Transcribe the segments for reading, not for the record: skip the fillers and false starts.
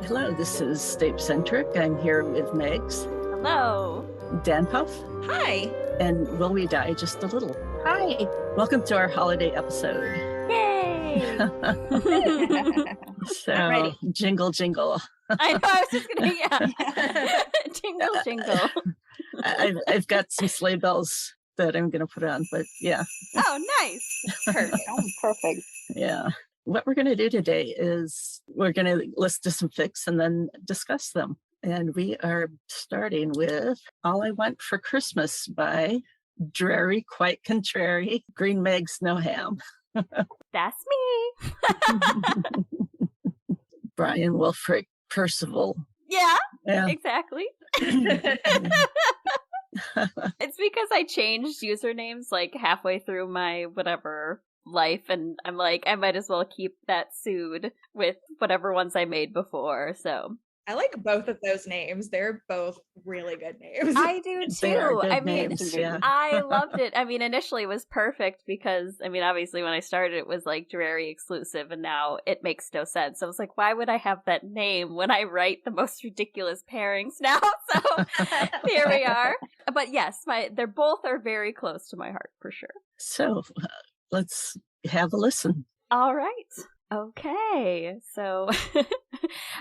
Hello, this is Snapecentric. I'm here with Megs. Hello. Danpuff. Hi. And Will We Die Just a Little. Hi. Welcome to our holiday episode. Yay! So, I'm ready. Jingle, jingle. I know, I was just going to, jingle, jingle. I've got some sleigh bells that I'm going to put on, but yeah. Oh, nice. Perfect. Perfect. Yeah. What we're going to do today is we're going to listen to some fics and then discuss them. And we are starting with All I Want for Christmas by Drarry Quite Contrary, GreenMegsNoHam. That's me. Brian Wilfrick Percival. Yeah, Yeah. exactly. It's because I changed usernames like halfway through my whatever life, and I'm like, I might as well keep that sued with whatever ones I made before, so. I like both of those names. They're both really good names. I do They are too. good I mean, names, yeah. I loved it. I mean, initially it was perfect because, I mean, obviously when I started it was like Drarry exclusive, and now it makes no sense. I was like, why would I have that name when I write the most ridiculous pairings now? So here we are. But yes, they're both are very close to my heart for sure. So let's have a listen. All right. Okay, so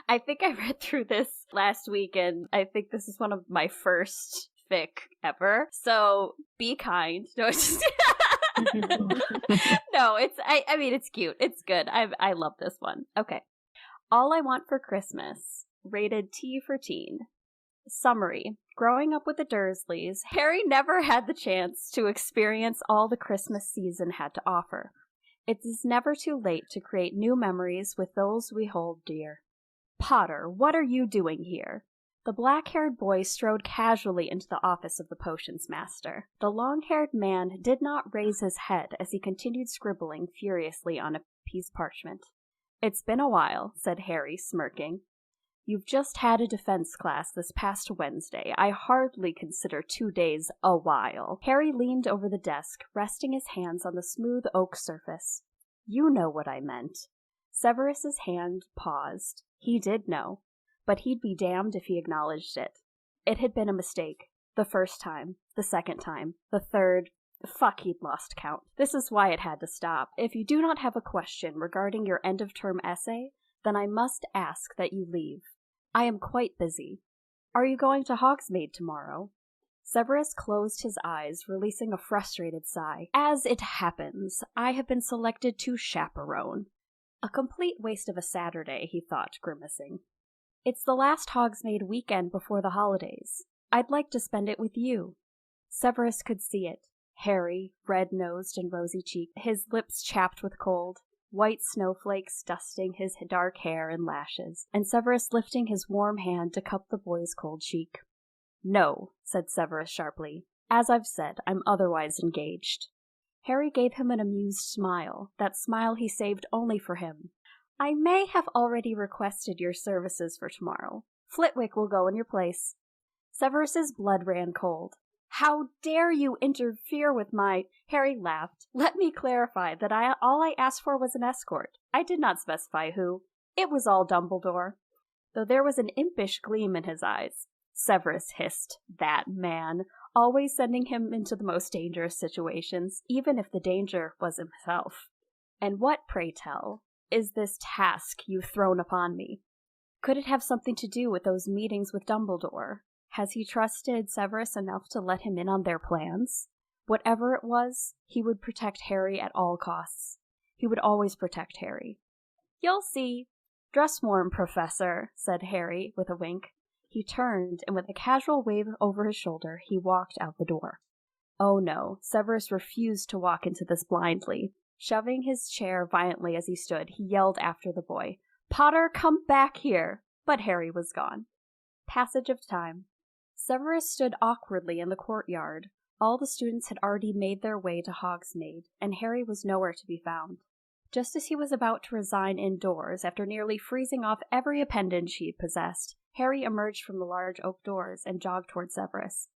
I think I read through this last week, and I think this is one of my first fic ever. So be kind. No, it's just no, it's I mean it's cute. It's good. I love this one. Okay. All I Want for Christmas, rated T for teen. Summary. Growing up with the Dursleys, Harry never had the chance to experience all the Christmas season had to offer. It is never too late to create new memories with those we hold dear. Potter, what are you doing here? The black-haired boy strode casually into the office of the potions master. The long-haired man did not raise his head as he continued scribbling furiously on a piece of parchment. It's been a while, said Harry, smirking. You've just had a defense class this past Wednesday. I hardly consider 2 days a while. Harry leaned over the desk, resting his hands on the smooth oak surface. You know what I meant. Severus's hand paused. He did know, but he'd be damned if he acknowledged it. It had been a mistake. The first time, the second time, the third. Fuck, he'd lost count. This is why it had to stop. If you do not have a question regarding your end-of-term essay, then I must ask that you leave. I am quite busy. Are you going to Hogsmeade tomorrow? Severus closed his eyes, releasing a frustrated sigh. As it happens, I have been selected to chaperone. A complete waste of a Saturday, he thought, grimacing. It's the last Hogsmeade weekend before the holidays. I'd like to spend it with you. Severus could see it. Hairy, red-nosed and rosy-cheeked, his lips chapped with cold. White snowflakes dusting his dark hair and lashes, and Severus lifting his warm hand to cup the boy's cold cheek. No, said Severus sharply. As I've said, I'm otherwise engaged. Harry gave him an amused smile, that smile he saved only for him. I may have already requested your services for tomorrow. Flitwick will go in your place. Severus's blood ran cold. How dare you interfere with my... Harry laughed. Let me clarify that all I asked for was an escort. I did not specify who. It was all Dumbledore. Though there was an impish gleam in his eyes. Severus hissed. That man. Always sending him into the most dangerous situations, even if the danger was himself. And what, pray tell, is this task you've thrown upon me? Could it have something to do with those meetings with Dumbledore? Has he trusted Severus enough to let him in on their plans? Whatever it was, he would protect Harry at all costs. He would always protect Harry. You'll see. Dress warm, Professor, said Harry with a wink. He turned, and with a casual wave over his shoulder, he walked out the door. Oh no, Severus refused to walk into this blindly. Shoving his chair violently as he stood, he yelled after the boy, Potter, come back here! But Harry was gone. Passage of time. Severus stood awkwardly in the courtyard. All the students had already made their way to Hogsmeade, and Harry was nowhere to be found. Just as he was about to resign indoors after nearly freezing off every appendage he possessed, Harry emerged from the large oak doors and jogged toward Severus.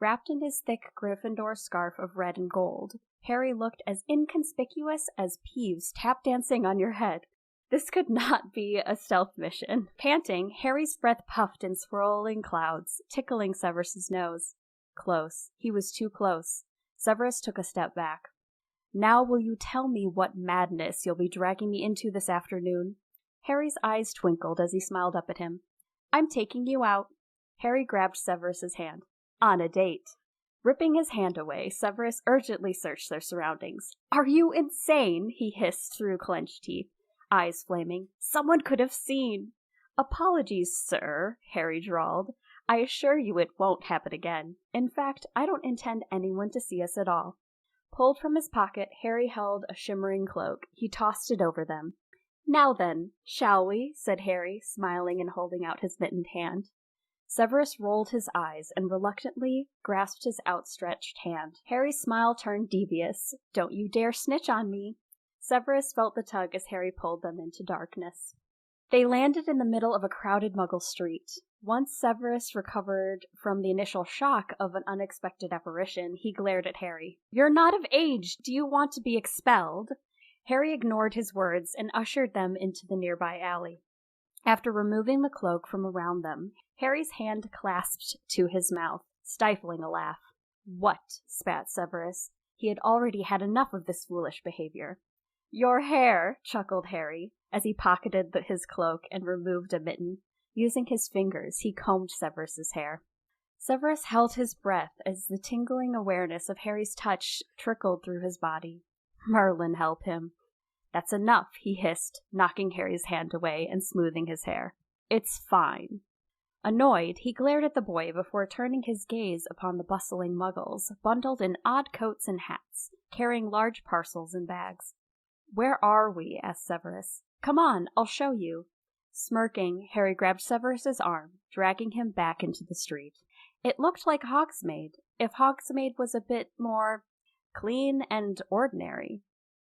Wrapped in his thick Gryffindor scarf of red and gold, Harry looked as inconspicuous as Peeves tap dancing on your head. This could not be a stealth mission. Panting, Harry's breath puffed in swirling clouds, tickling Severus's nose. Close. He was too close. Severus took a step back. Now will you tell me what madness you'll be dragging me into this afternoon? Harry's eyes twinkled as he smiled up at him. I'm taking you out. Harry grabbed Severus's hand. On a date. Ripping his hand away, Severus urgently searched their surroundings. Are you insane? He hissed through clenched teeth, eyes flaming. Someone could have seen. Apologies, sir, Harry drawled. I assure you it won't happen again. In fact, I don't intend anyone to see us at all. Pulled from his pocket, Harry held a shimmering cloak. He tossed it over them. Now then, shall we? Said Harry, smiling and holding out his mittened hand. Severus rolled his eyes and reluctantly grasped his outstretched hand. Harry's smile turned devious. Don't you dare snitch on me. Severus felt the tug as Harry pulled them into darkness. They landed in the middle of a crowded Muggle street. Once Severus recovered from the initial shock of an unexpected apparition, he glared at Harry. You're not of age. Do you want to be expelled? Harry ignored his words and ushered them into the nearby alley. After removing the cloak from around them, Harry's hand clasped to his mouth, stifling a laugh. What? Spat Severus. He had already had enough of this foolish behavior. Your hair, chuckled Harry, as he pocketed his cloak and removed a mitten. Using his fingers, he combed Severus's hair. Severus held his breath as the tingling awareness of Harry's touch trickled through his body. Merlin help him. That's enough, he hissed, knocking Harry's hand away and smoothing his hair. It's fine. Annoyed, he glared at the boy before turning his gaze upon the bustling muggles, bundled in odd coats and hats, carrying large parcels and bags. Where are we? Asked Severus. Come on, I'll show you. Smirking, Harry grabbed Severus's arm, dragging him back into the street. It looked like Hogsmeade, if Hogsmeade was a bit more clean and ordinary.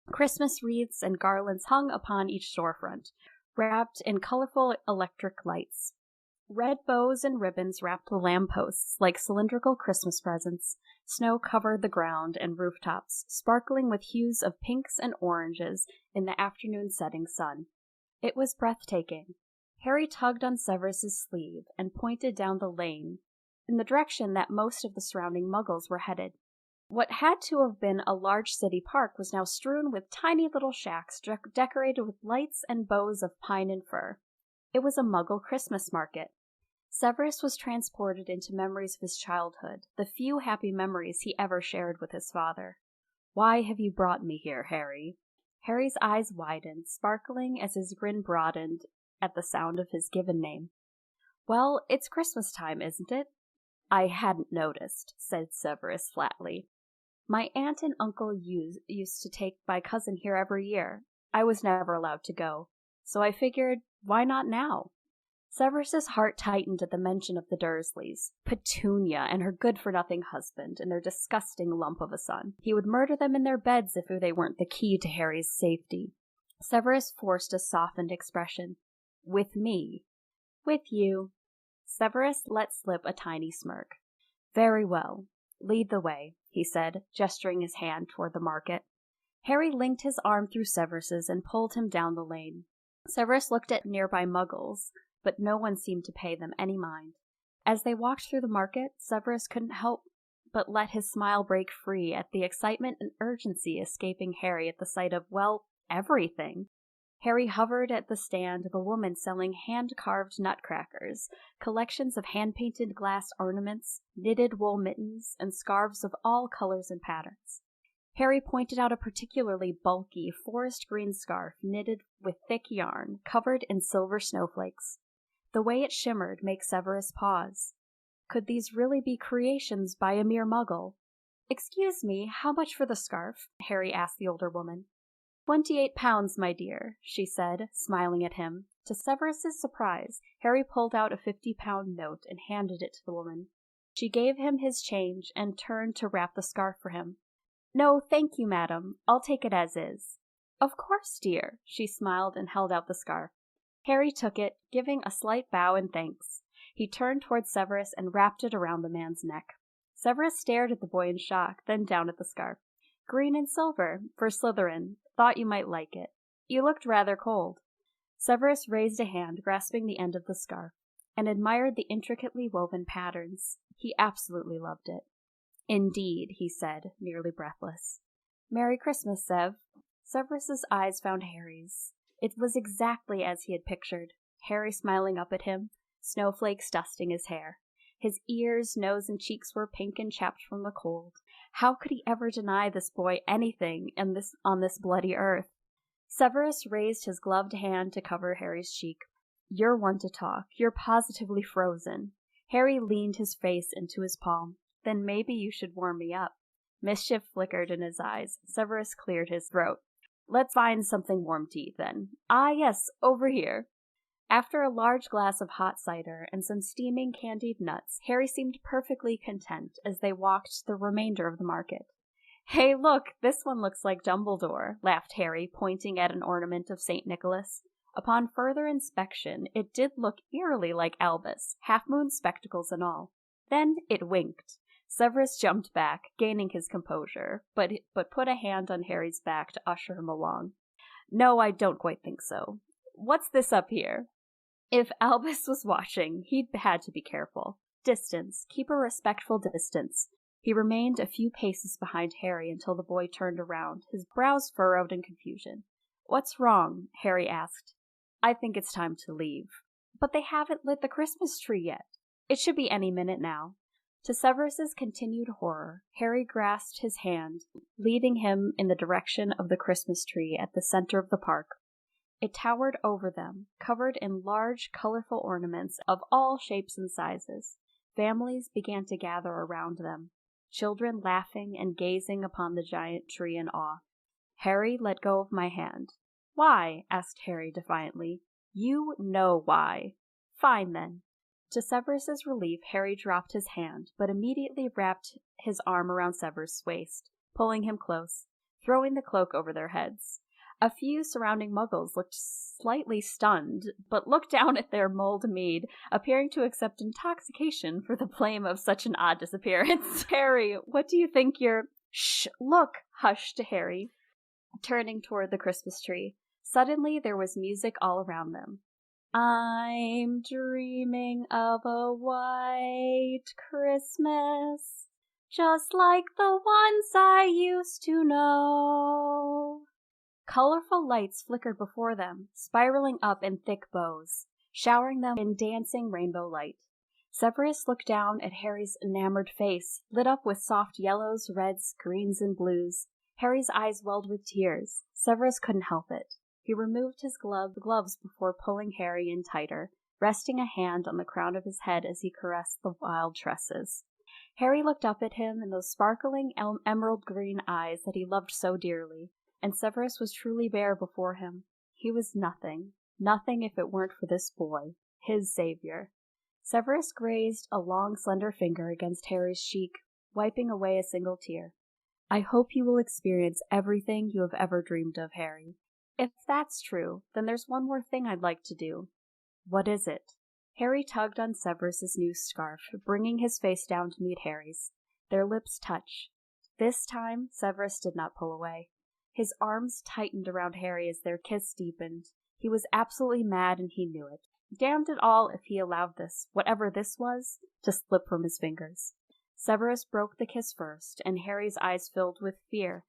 Christmas wreaths and garlands hung upon each storefront, wrapped in colorful electric lights. Red bows and ribbons wrapped the lampposts like cylindrical Christmas presents. Snow covered the ground and rooftops, sparkling with hues of pinks and oranges in the afternoon setting sun. It was breathtaking. Harry tugged on Severus's sleeve and pointed down the lane in the direction that most of the surrounding muggles were headed. What had to have been a large city park was now strewn with tiny little shacks decorated with lights and bows of pine and fir. It was a Muggle Christmas market. Severus was transported into memories of his childhood, the few happy memories he ever shared with his father. Why have you brought me here, Harry? Harry's eyes widened, sparkling as his grin broadened at the sound of his given name. Well, it's Christmas time, isn't it? I hadn't noticed, said Severus flatly. My aunt and uncle used to take my cousin here every year. I was never allowed to go, so I figured, why not now? Severus's heart tightened at the mention of the Dursleys, Petunia and her good-for-nothing husband, and their disgusting lump of a son. He would murder them in their beds if they weren't the key to Harry's safety. Severus forced a softened expression. With me. With you. Severus let slip a tiny smirk. Very well. Lead the way, he said, gesturing his hand toward the market. Harry linked his arm through Severus's and pulled him down the lane. Severus looked at nearby muggles, but no one seemed to pay them any mind. As they walked through the market, Severus couldn't help but let his smile break free at the excitement and urgency escaping Harry at the sight of, well, everything. Harry hovered at the stand of a woman selling hand-carved nutcrackers, collections of hand-painted glass ornaments, knitted wool mittens, and scarves of all colors and patterns. Harry pointed out a particularly bulky forest green scarf knitted with thick yarn, covered in silver snowflakes. The way it shimmered made Severus pause. Could these really be creations by a mere muggle? Excuse me, how much for the scarf? Harry asked the older woman. 28 pounds, my dear, she said, smiling at him. To Severus's surprise, Harry pulled out a 50-pound note and handed it to the woman. She gave him his change and turned to wrap the scarf for him. No, thank you, madam. I'll take it as is. Of course, dear, she smiled and held out the scarf. Harry took it, giving a slight bow and thanks. He turned toward Severus and wrapped it around the man's neck. Severus stared at the boy in shock, then down at the scarf. Green and silver, for Slytherin. Thought you might like it. You looked rather cold. Severus raised a hand, grasping the end of the scarf, and admired the intricately woven patterns. He absolutely loved it. Indeed, he said, nearly breathless. Merry Christmas, Sev. Severus's eyes found Harry's. It was exactly as he had pictured. Harry smiling up at him, snowflakes dusting his hair. His ears, nose, and cheeks were pink and chapped from the cold. How could he ever deny this boy anything on this bloody earth? Severus raised his gloved hand to cover Harry's cheek. You're one to talk. You're positively frozen. Harry leaned his face into his palm. Then maybe you should warm me up. Mischief flickered in his eyes. Severus cleared his throat. Let's find something warm to eat then. Ah, yes, over here. After a large glass of hot cider and some steaming candied nuts, Harry seemed perfectly content as they walked the remainder of the market. Hey, look, this one looks like Dumbledore, laughed Harry, pointing at an ornament of St. Nicholas. Upon further inspection, it did look eerily like Albus, half-moon spectacles and all. Then it winked. Severus jumped back, gaining his composure, but put a hand on Harry's back to usher him along. No, I don't quite think so. What's this up here? If Albus was watching, he'd had to be careful. Distance. Keep a respectful distance. He remained a few paces behind Harry until the boy turned around, his brows furrowed in confusion. What's wrong? Harry asked. I think it's time to leave. But they haven't lit the Christmas tree yet. It should be any minute now. To Severus's continued horror, Harry grasped his hand, leading him in the direction of the Christmas tree at the center of the park. It towered over them, covered in large, colorful ornaments of all shapes and sizes. Families began to gather around them, children laughing and gazing upon the giant tree in awe. Harry let go of my hand. Why? Asked Harry defiantly. You know why. Fine, then. To Severus's relief, Harry dropped his hand, but immediately wrapped his arm around Severus' waist, pulling him close, throwing the cloak over their heads. A few surrounding muggles looked slightly stunned, but looked down at their mulled mead, appearing to accept intoxication for the blame of such an odd disappearance. Harry, what do you think you're— Shh, look, hushed Harry, turning toward the Christmas tree. Suddenly there was music all around them. I'm dreaming of a white Christmas, just like the ones I used to know. Colorful lights flickered before them, spiraling up in thick bows, showering them in dancing rainbow light. Severus looked down at Harry's enamored face, lit up with soft yellows, reds, greens, and blues. Harry's eyes welled with tears. Severus couldn't help it. He removed his gloves before pulling Harry in tighter, resting a hand on the crown of his head as he caressed the wild tresses. Harry looked up at him in those sparkling emerald green eyes that he loved so dearly, and Severus was truly bare before him. He was nothing if it weren't for this boy, his savior. Severus grazed a long, slender finger against Harry's cheek, wiping away a single tear. I hope you will experience everything you have ever dreamed of, Harry. If that's true, then there's one more thing I'd like to do. What is it? Harry tugged on Severus's new scarf, bringing his face down to meet Harry's. Their lips touched. This time, Severus did not pull away. His arms tightened around Harry as their kiss deepened. He was absolutely mad, and he knew it. Damned it all if he allowed this, whatever this was, to slip from his fingers. Severus broke the kiss first, and Harry's eyes filled with fear,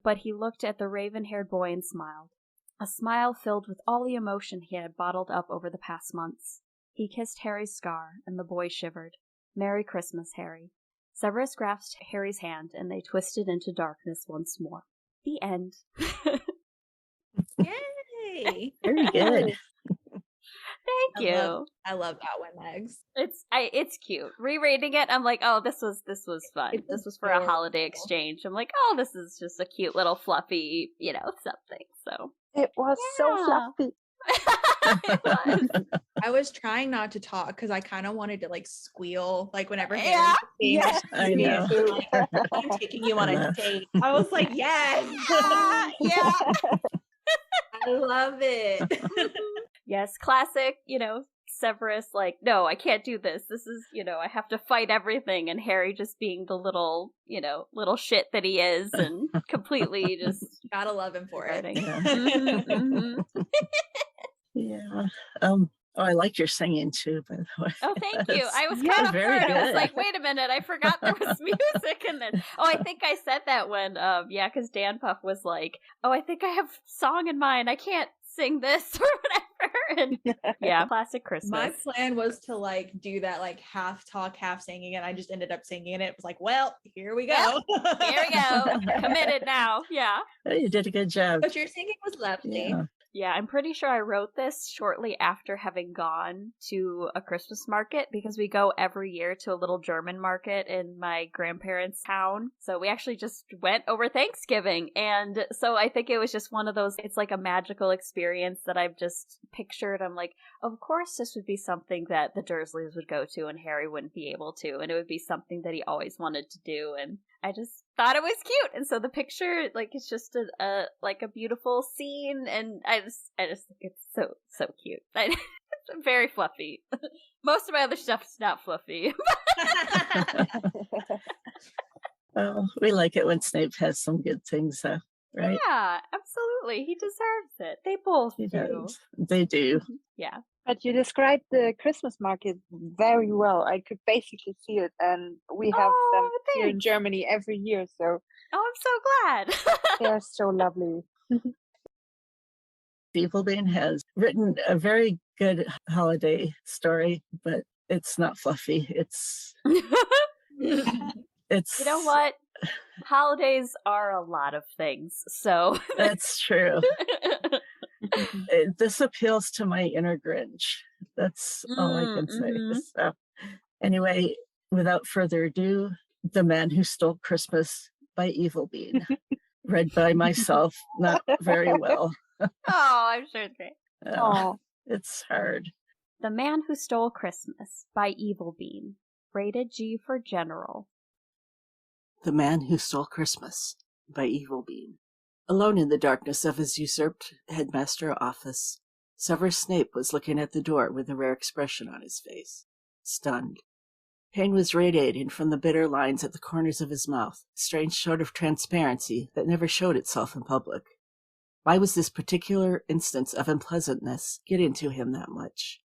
but he looked at the raven-haired boy and smiled. A smile filled with all the emotion he had bottled up over the past months. He kissed Harry's scar, and the boy shivered. Merry Christmas, Harry. Severus grasped Harry's hand, and they twisted into darkness once more. The end. Yay! Very good. Thank you. I love that one, Megs. It's cute. Rereading it, I'm like, oh, this was fun. This was for a holiday exchange. I'm like, oh, this is just a cute little fluffy, something. So it was so fluffy. It was. I was trying not to talk because I kind of wanted to squeal whenever Yes, I know. I'm taking you on a date. I was like, yes, Yeah. I love it. Yes, classic, Severus, no, I can't do this. This is, I have to fight everything. And Harry just being the little shit that he is and completely just gotta love him for it. Yeah. Mm-hmm. Yeah. I like your singing too, by the way. Oh, thank you. I was Yeah, caught off very guard. I was good. like, wait a minute, I forgot there was music. And then, I think I said that when, because danpuff was like, I think I have song in mind. I can't sing this or whatever. And yeah, classic Christmas. My plan was to like do that like half talk, half singing, and I just ended up singing it. It was like, well, here we go. Here we go. Committed now. Yeah. You did a good job. But your singing was lovely. Yeah. Yeah, I'm pretty sure I wrote this shortly after having gone to a Christmas market because we go every year to a little German market in my grandparents' town. So we actually just went over Thanksgiving. And so I think it was just one of those, it's like a magical experience that I've just pictured. I'm like, of course this would be something that the Dursleys would go to and Harry wouldn't be able to. And it would be something that he always wanted to do. And I just thought it was cute. And so the picture, like, it's just a beautiful scene. And I just think it's so cute. It's very fluffy. Most of my other stuff is not fluffy. Well, we like it when Snape has some good things, right? Yeah, absolutely. He deserves it. They both He do. does. They do. Yeah. But you described the Christmas market very well. I could basically see it, and we have them here in thanks. Germany every year, so I'm so glad. they're so lovely. Evilbean has written a very good holiday story, but it's not fluffy. It's You know what? Holidays are a lot of things, so that's true. This appeals to my inner Grinch. That's all I can say. So, anyway, without further ado, The Man Who Stole Christmas by Evilbean, read by myself, not very well. I'm sure it's great. Oh, It's hard. The Man Who Stole Christmas by Evilbean, rated G for General. The Man Who Stole Christmas by Evilbean. Alone in the darkness of his usurped headmaster office, Severus Snape was looking at the door with a rare expression on his face. Stunned. Pain was radiating from the bitter lines at the corners of his mouth, a strange sort of transparency that never showed itself in public. Why was this particular instance of unpleasantness getting to him that much?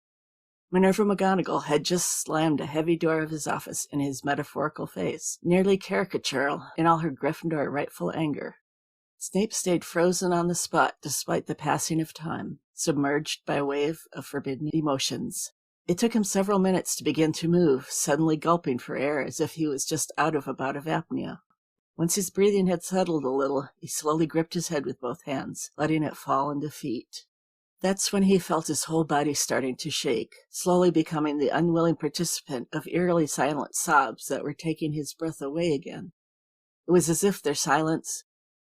Minerva McGonagall had just slammed a heavy door of his office in his metaphorical face, nearly caricatural in all her Gryffindor rightful anger. Snape stayed frozen on the spot despite the passing of time, submerged by a wave of forbidden emotions. It took him several minutes to begin to move, suddenly gulping for air as if he was just out of a bout of apnea. Once his breathing had settled a little, he slowly gripped his head with both hands, letting it fall in defeat. That's when he felt his whole body starting to shake, slowly becoming the unwilling participant of eerily silent sobs that were taking his breath away again. It was as if their silence,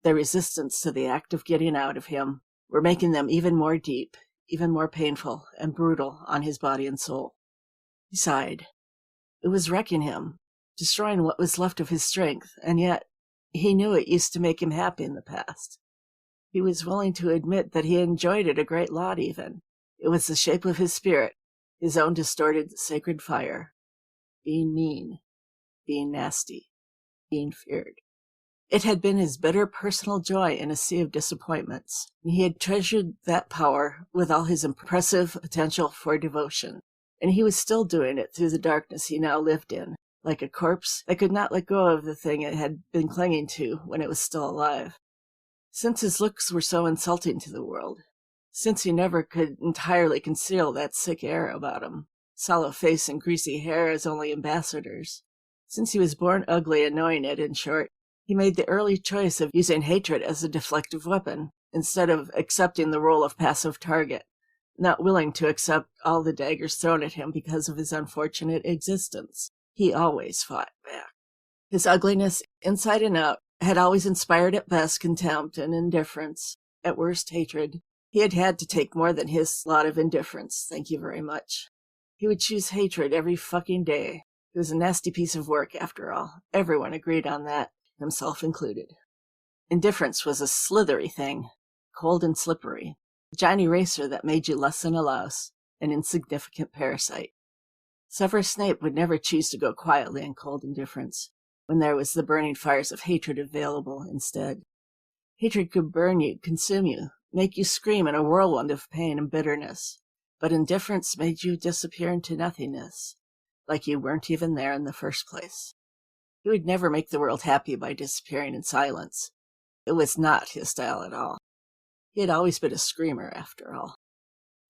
their resistance to the act of getting out of him, were making them even more deep, even more painful and brutal on his body and soul. He sighed. It was wrecking him, destroying what was left of his strength, and yet he knew it used to make him happy in the past. He was willing to admit that he enjoyed it a great lot even. It was the shape of his spirit, his own distorted sacred fire. Being mean, being nasty, being feared. It had been his bitter personal joy in a sea of disappointments, and he had treasured that power with all his impressive potential for devotion. And he was still doing it through the darkness he now lived in, like a corpse that could not let go of the thing it had been clinging to when it was still alive. Since his looks were so insulting to the world, since he never could entirely conceal that sick air about him, sallow face and greasy hair as only ambassadors, since he was born ugly and knowing it, in short, he made the early choice of using hatred as a deflective weapon, instead of accepting the role of passive target, not willing to accept all the daggers thrown at him because of his unfortunate existence. He always fought back. His ugliness, inside and out, had always inspired at best contempt and indifference, at worst hatred. He had had to take more than his lot of indifference, thank you very much. He would choose hatred every fucking day. It was a nasty piece of work, after all. Everyone agreed on that, himself included. Indifference was a slithery thing, cold and slippery, a giant eraser that made you less than a louse, an insignificant parasite. Severus Snape would never choose to go quietly in cold indifference, when there was the burning fires of hatred available instead. Hatred could burn you, consume you, make you scream in a whirlwind of pain and bitterness, but indifference made you disappear into nothingness, like you weren't even there in the first place. He would never make the world happy by disappearing in silence. It was not his style at all. He had always been a screamer, after all.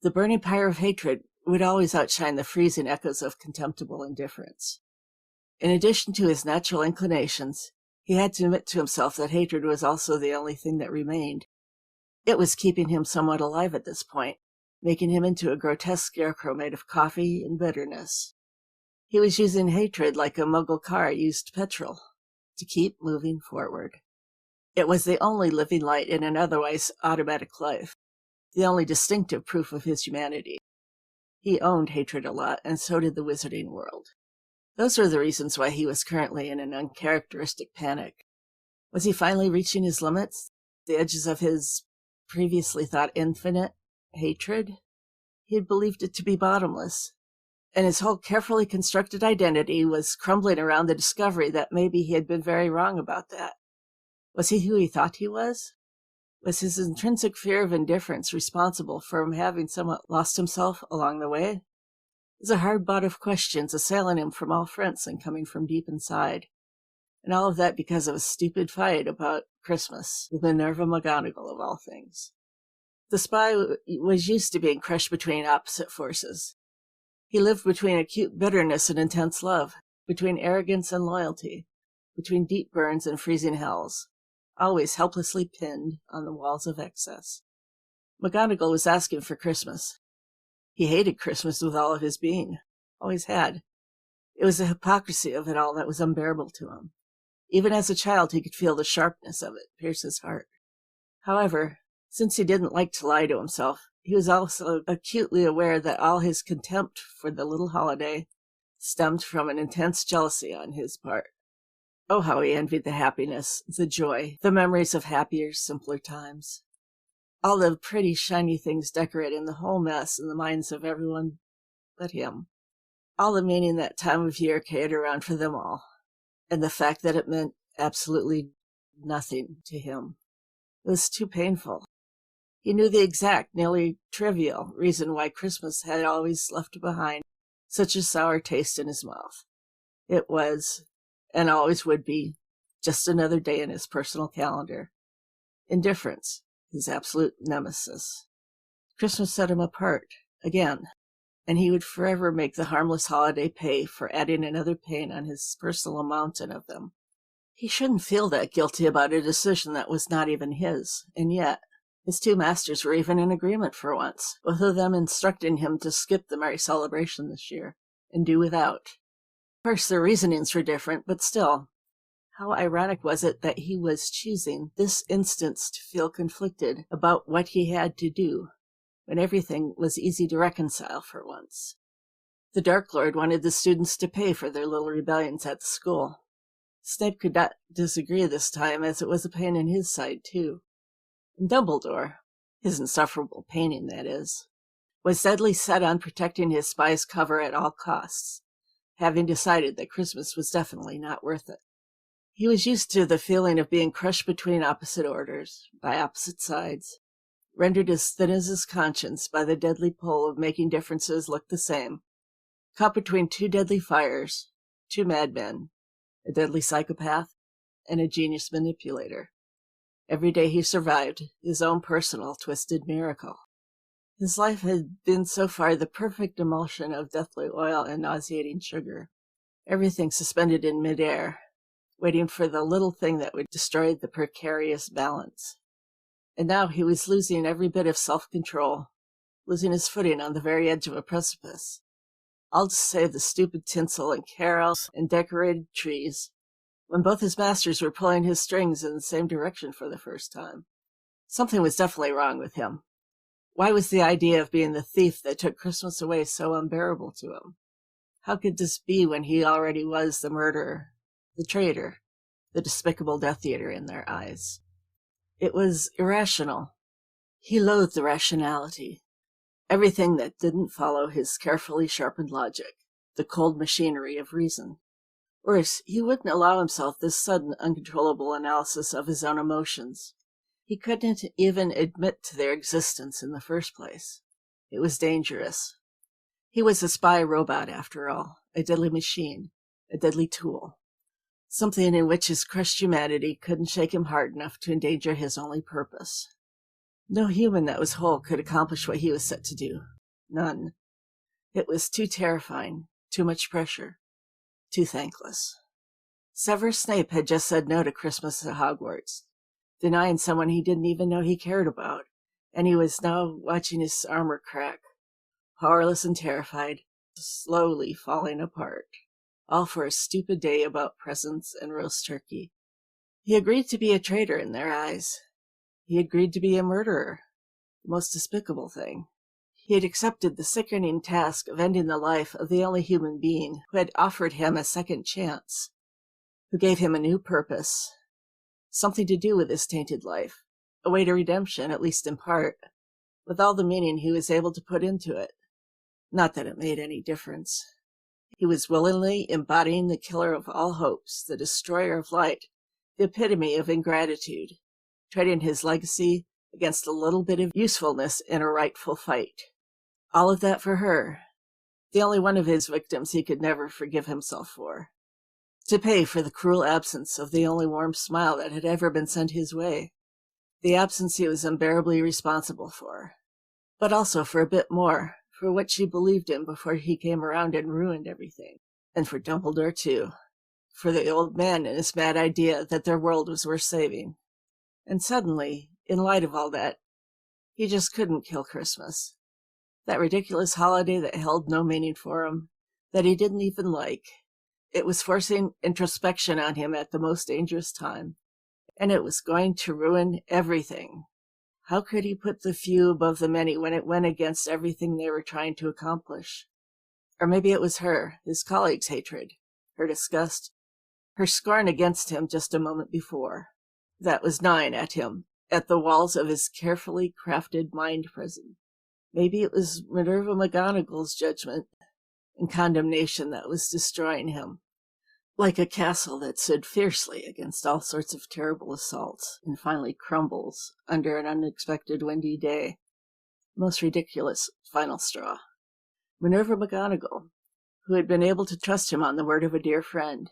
The burning pyre of hatred would always outshine the freezing echoes of contemptible indifference. In addition to his natural inclinations, he had to admit to himself that hatred was also the only thing that remained. It was keeping him somewhat alive at this point, making him into a grotesque scarecrow made of coffee and bitterness. He was using hatred like a Muggle car used petrol, to keep moving forward. It was the only living light in an otherwise automatic life, the only distinctive proof of his humanity. He owned hatred a lot, and so did the wizarding world. Those were the reasons why he was currently in an uncharacteristic panic. Was he finally reaching his limits, the edges of his previously thought infinite hatred? He had believed it to be bottomless, and his whole carefully constructed identity was crumbling around the discovery that maybe he had been very wrong about that. Was he who he thought he was? Was his intrinsic fear of indifference responsible for him having somewhat lost himself along the way? It was a hard bout of questions assailing him from all fronts and coming from deep inside. And all of that because of a stupid fight about Christmas with Minerva McGonagall, of all things. The spy was used to being crushed between opposite forces. He lived between acute bitterness and intense love, between arrogance and loyalty, between deep burns and freezing hells, always helplessly pinned on the walls of excess. McGonagall was asking for Christmas. He hated Christmas with all of his being, always had. It was the hypocrisy of it all that was unbearable to him. Even as a child, he could feel the sharpness of it pierce his heart. However, since he didn't like to lie to himself, he was also acutely aware that all his contempt for the little holiday stemmed from an intense jealousy on his part. Oh, how he envied the happiness, the joy, the memories of happier, simpler times. All the pretty, shiny things decorating the whole mess in the minds of everyone but him. All the meaning that time of year carried around for them all, and the fact that it meant absolutely nothing to him. It was too painful. He knew the exact, nearly trivial reason why Christmas had always left behind such a sour taste in his mouth. It was, and always would be, just another day in his personal calendar. Indifference, his absolute nemesis. Christmas set him apart, again, and he would forever make the harmless holiday pay for adding another pain on his personal mountain of them. He shouldn't feel that guilty about a decision that was not even his, and yet his two masters were even in agreement for once, both of them instructing him to skip the merry celebration this year, and do without. Of course, their reasonings were different, but still, how ironic was it that he was choosing this instance to feel conflicted about what he had to do, when everything was easy to reconcile for once. The Dark Lord wanted the students to pay for their little rebellions at the school. Snape could not disagree this time, as it was a pain in his side, too. And Dumbledore, his insufferable painting, that is, was deadly set on protecting his spy's cover at all costs, having decided that Christmas was definitely not worth it. He was used to the feeling of being crushed between opposite orders, by opposite sides, rendered as thin as his conscience by the deadly pull of making differences look the same, caught between two deadly fires, two madmen, a deadly psychopath, and a genius manipulator. Every day he survived his own personal twisted miracle. His life had been so far the perfect emulsion of deathly oil and nauseating sugar, everything suspended in midair, waiting for the little thing that would destroy the precarious balance. And now he was losing every bit of self-control, losing his footing on the very edge of a precipice. All to save the stupid tinsel and carols and decorated trees, when both his masters were pulling his strings in the same direction for the first time. Something was definitely wrong with him. Why was the idea of being the thief that took Christmas away so unbearable to him? How could this be when he already was the murderer, the traitor, the despicable Death Eater in their eyes? It was irrational. He loathed the rationality, everything that didn't follow his carefully sharpened logic, the cold machinery of reason. Worse, he wouldn't allow himself this sudden, uncontrollable analysis of his own emotions. He couldn't even admit to their existence in the first place. It was dangerous. He was a spy robot, after all, a deadly machine, a deadly tool. Something in which his crushed humanity couldn't shake him hard enough to endanger his only purpose. No human that was whole could accomplish what he was set to do. None. It was too terrifying, too much pressure, too thankless. Severus Snape had just said no to Christmas at Hogwarts, denying someone he didn't even know he cared about, and he was now watching his armor crack, powerless and terrified, slowly falling apart, all for a stupid day about presents and roast turkey. He agreed to be a traitor in their eyes. He agreed to be a murderer, the most despicable thing. He had accepted the sickening task of ending the life of the only human being who had offered him a second chance, who gave him a new purpose, something to do with his tainted life, a way to redemption, at least in part, with all the meaning he was able to put into it. Not that it made any difference. He was willingly embodying the killer of all hopes, the destroyer of light, the epitome of ingratitude, trading his legacy against a little bit of usefulness in a rightful fight. All of that for her, the only one of his victims he could never forgive himself for. To pay for the cruel absence of the only warm smile that had ever been sent his way. The absence he was unbearably responsible for. But also for a bit more, for what she believed in before he came around and ruined everything. And for Dumbledore, too. For the old man and his mad idea that their world was worth saving. And suddenly, in light of all that, he just couldn't kill Christmas. That ridiculous holiday that held no meaning for him, that he didn't even like. It was forcing introspection on him at the most dangerous time, and it was going to ruin everything. How could he put the few above the many when it went against everything they were trying to accomplish? Or maybe it was her, his colleagues' hatred, her disgust, her scorn against him just a moment before. That was gnawing at him, at the walls of his carefully crafted mind prison. Maybe it was Minerva McGonagall's judgment and condemnation that was destroying him, like a castle that stood fiercely against all sorts of terrible assaults and finally crumbles under an unexpected windy day. Most ridiculous final straw. Minerva McGonagall, who had been able to trust him on the word of a dear friend,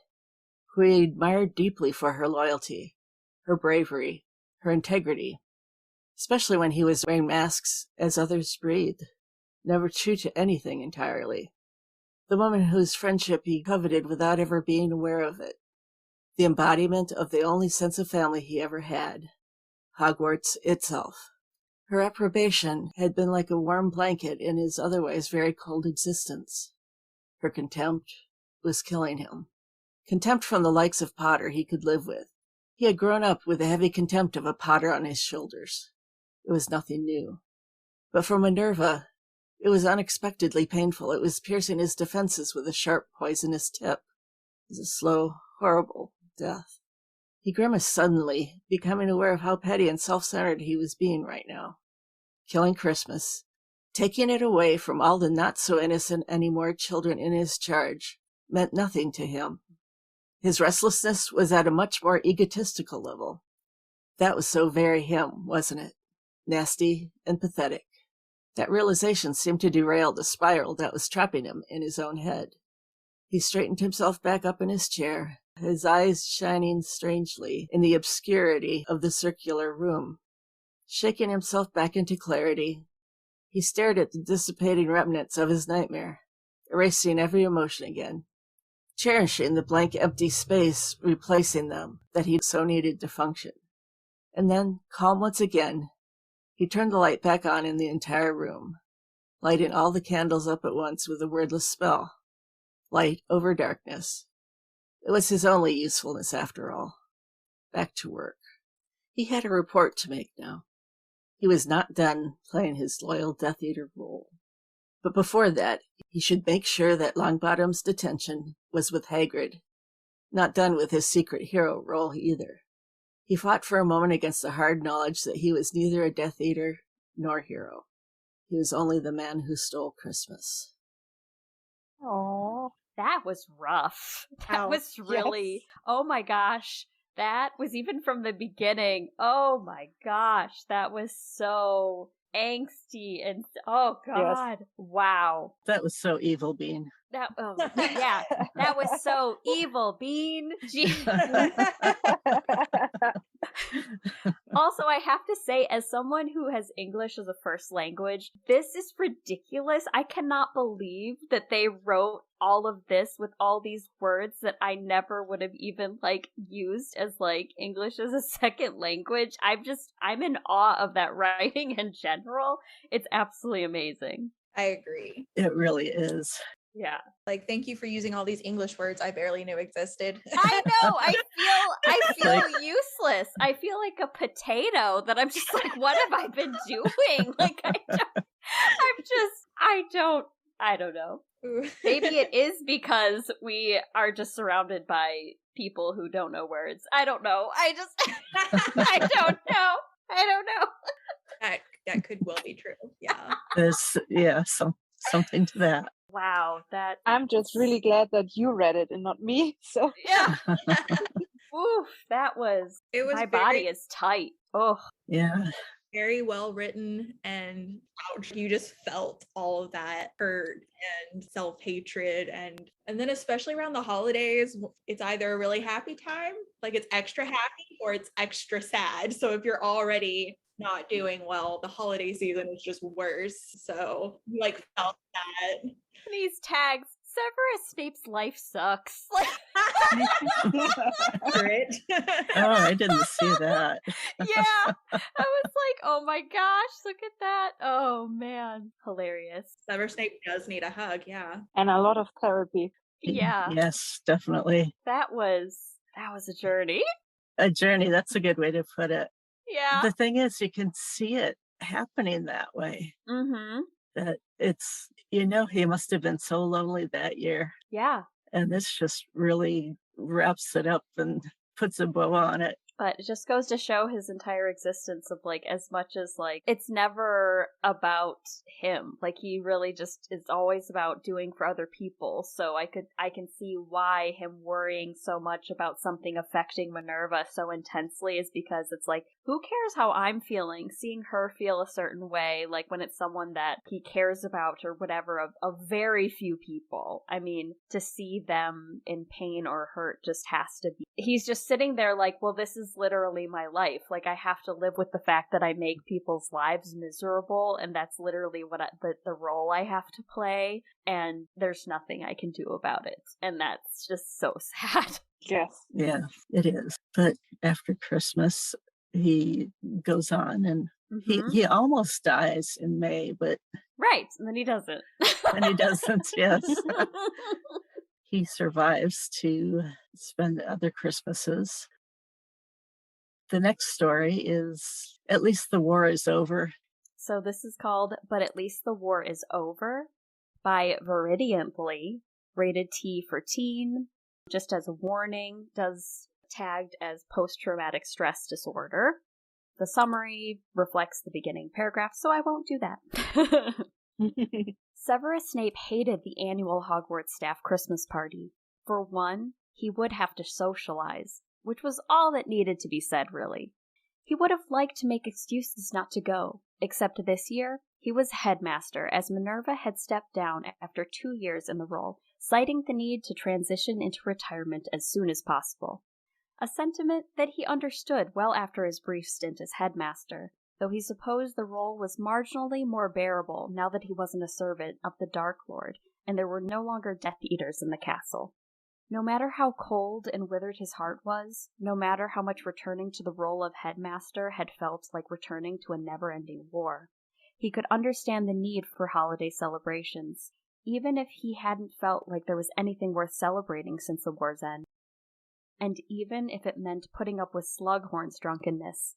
who he admired deeply for her loyalty, her bravery, her integrity, especially when he was wearing masks as others breathed, never true to anything entirely. The woman whose friendship he coveted without ever being aware of it. The embodiment of the only sense of family he ever had. Hogwarts itself. Her approbation had been like a warm blanket in his otherwise very cold existence. Her contempt was killing him. Contempt from the likes of Potter he could live with. He had grown up with the heavy contempt of a Potter on his shoulders. It was nothing new. But for Minerva, it was unexpectedly painful. It was piercing his defenses with a sharp, poisonous tip. It was a slow, horrible death. He grimaced suddenly, becoming aware of how petty and self-centered he was being right now. Killing Christmas, taking it away from all the not-so-innocent anymore children in his charge, meant nothing to him. His restlessness was at a much more egotistical level. That was so very him, wasn't it? Nasty and pathetic. That realization seemed to derail the spiral that was trapping him in his own head. He straightened himself back up in his chair, his eyes shining strangely in the obscurity of the circular room. Shaking himself back into clarity, he stared at the dissipating remnants of his nightmare, erasing every emotion again, cherishing the blank empty space replacing them that he so needed to function. And then, calm once again, he turned the light back on in the entire room, lighting all the candles up at once with a wordless spell. Light over darkness. It was his only usefulness after all. Back to work. He had a report to make now. He was not done playing his loyal Death Eater role. But before that, he should make sure that Longbottom's detention was with Hagrid. Not done with his secret hero role either. He fought for a moment against the hard knowledge that he was neither a Death Eater nor hero. He was only the man who stole Christmas. Oh, That was rough. That Ow. was really, Yes. oh my gosh. That was even from the beginning. Oh my gosh, that was so angsty and oh god. Yes. Wow. That was so evil, Bean. Yeah, that was so evil, Bean. Also, I have to say, as someone who has English as a first language, this is ridiculous. I cannot believe that they wrote all of this with all these words that I never would have even, like, used as, like, English as a second language. I'm in awe of that writing in general. It's absolutely amazing. I agree. It really is. Yeah. Like, thank you for using all these English words I barely knew existed. I know. I feel useless. I feel like a potato that I'm just like, what have I been doing? Like, I don't know. Maybe it is because we are just surrounded by people who don't know words. I don't know. I don't know. That could well be true. Yeah. There's something to that. Wow, that I'm just really glad that you read it and not me. So yeah. Oof, it was my body is tight. Oh. Yeah. Very well written, and ouch, you just felt all of that hurt and self-hatred, and then especially around the holidays, it's either a really happy time, like it's extra happy, or it's extra sad. So if you're already not doing well, the holiday season is just worse. So you like felt that. These tags, Severus Snape's life sucks. Accurate. Oh, I didn't see that. Yeah. I was like, oh my gosh, look at that. Oh man. Hilarious. Severus Snape does need a hug, yeah. and a lot of therapy. Yeah. Yes, definitely. That was a journey. A journey, that's a good way to put it. Yeah. The thing is, you can see it happening that way. Mm-hmm. That it's, he must have been so lonely that year. Yeah. And this just really wraps it up and puts a bow on it. But it just goes to show his entire existence of, like, as much as, like, it's never about him. Like, he really just is always about doing for other people. So I can see why him worrying so much about something affecting Minerva so intensely is because it's like, who cares how I'm feeling? Seeing her feel a certain way, like when it's someone that he cares about or whatever, of very few people. I mean, to see them in pain or hurt just has to be. He's just sitting there like, well, this is literally my life. Like, I have to live with the fact that I make people's lives miserable, and that's literally what the role I have to play, and there's nothing I can do about it. And that's just so sad. Yes. Yeah, it is. But after Christmas, he goes on and he almost dies in May, but right, and then he doesn't. And he doesn't, yes. He survives to spend other Christmases. The next story is At Least the War is Over. So this is called But At Least the War is Over by Viridiantly, rated T for teen. Just as a warning, tagged as post-traumatic stress disorder. The summary reflects the beginning paragraph, so I won't do that. Severus Snape hated the annual Hogwarts staff Christmas party. For one, he would have to socialize, which was all that needed to be said, really. He would have liked to make excuses not to go, except this year, he was headmaster as Minerva had stepped down after 2 years in the role, citing the need to transition into retirement as soon as possible. A sentiment that he understood well after his brief stint as headmaster, though he supposed the role was marginally more bearable now that he wasn't a servant of the Dark Lord and there were no longer Death Eaters in the castle. No matter how cold and withered his heart was, no matter how much returning to the role of headmaster had felt like returning to a never-ending war, he could understand the need for holiday celebrations, even if he hadn't felt like there was anything worth celebrating since the war's end. And even if it meant putting up with Slughorn's drunkenness,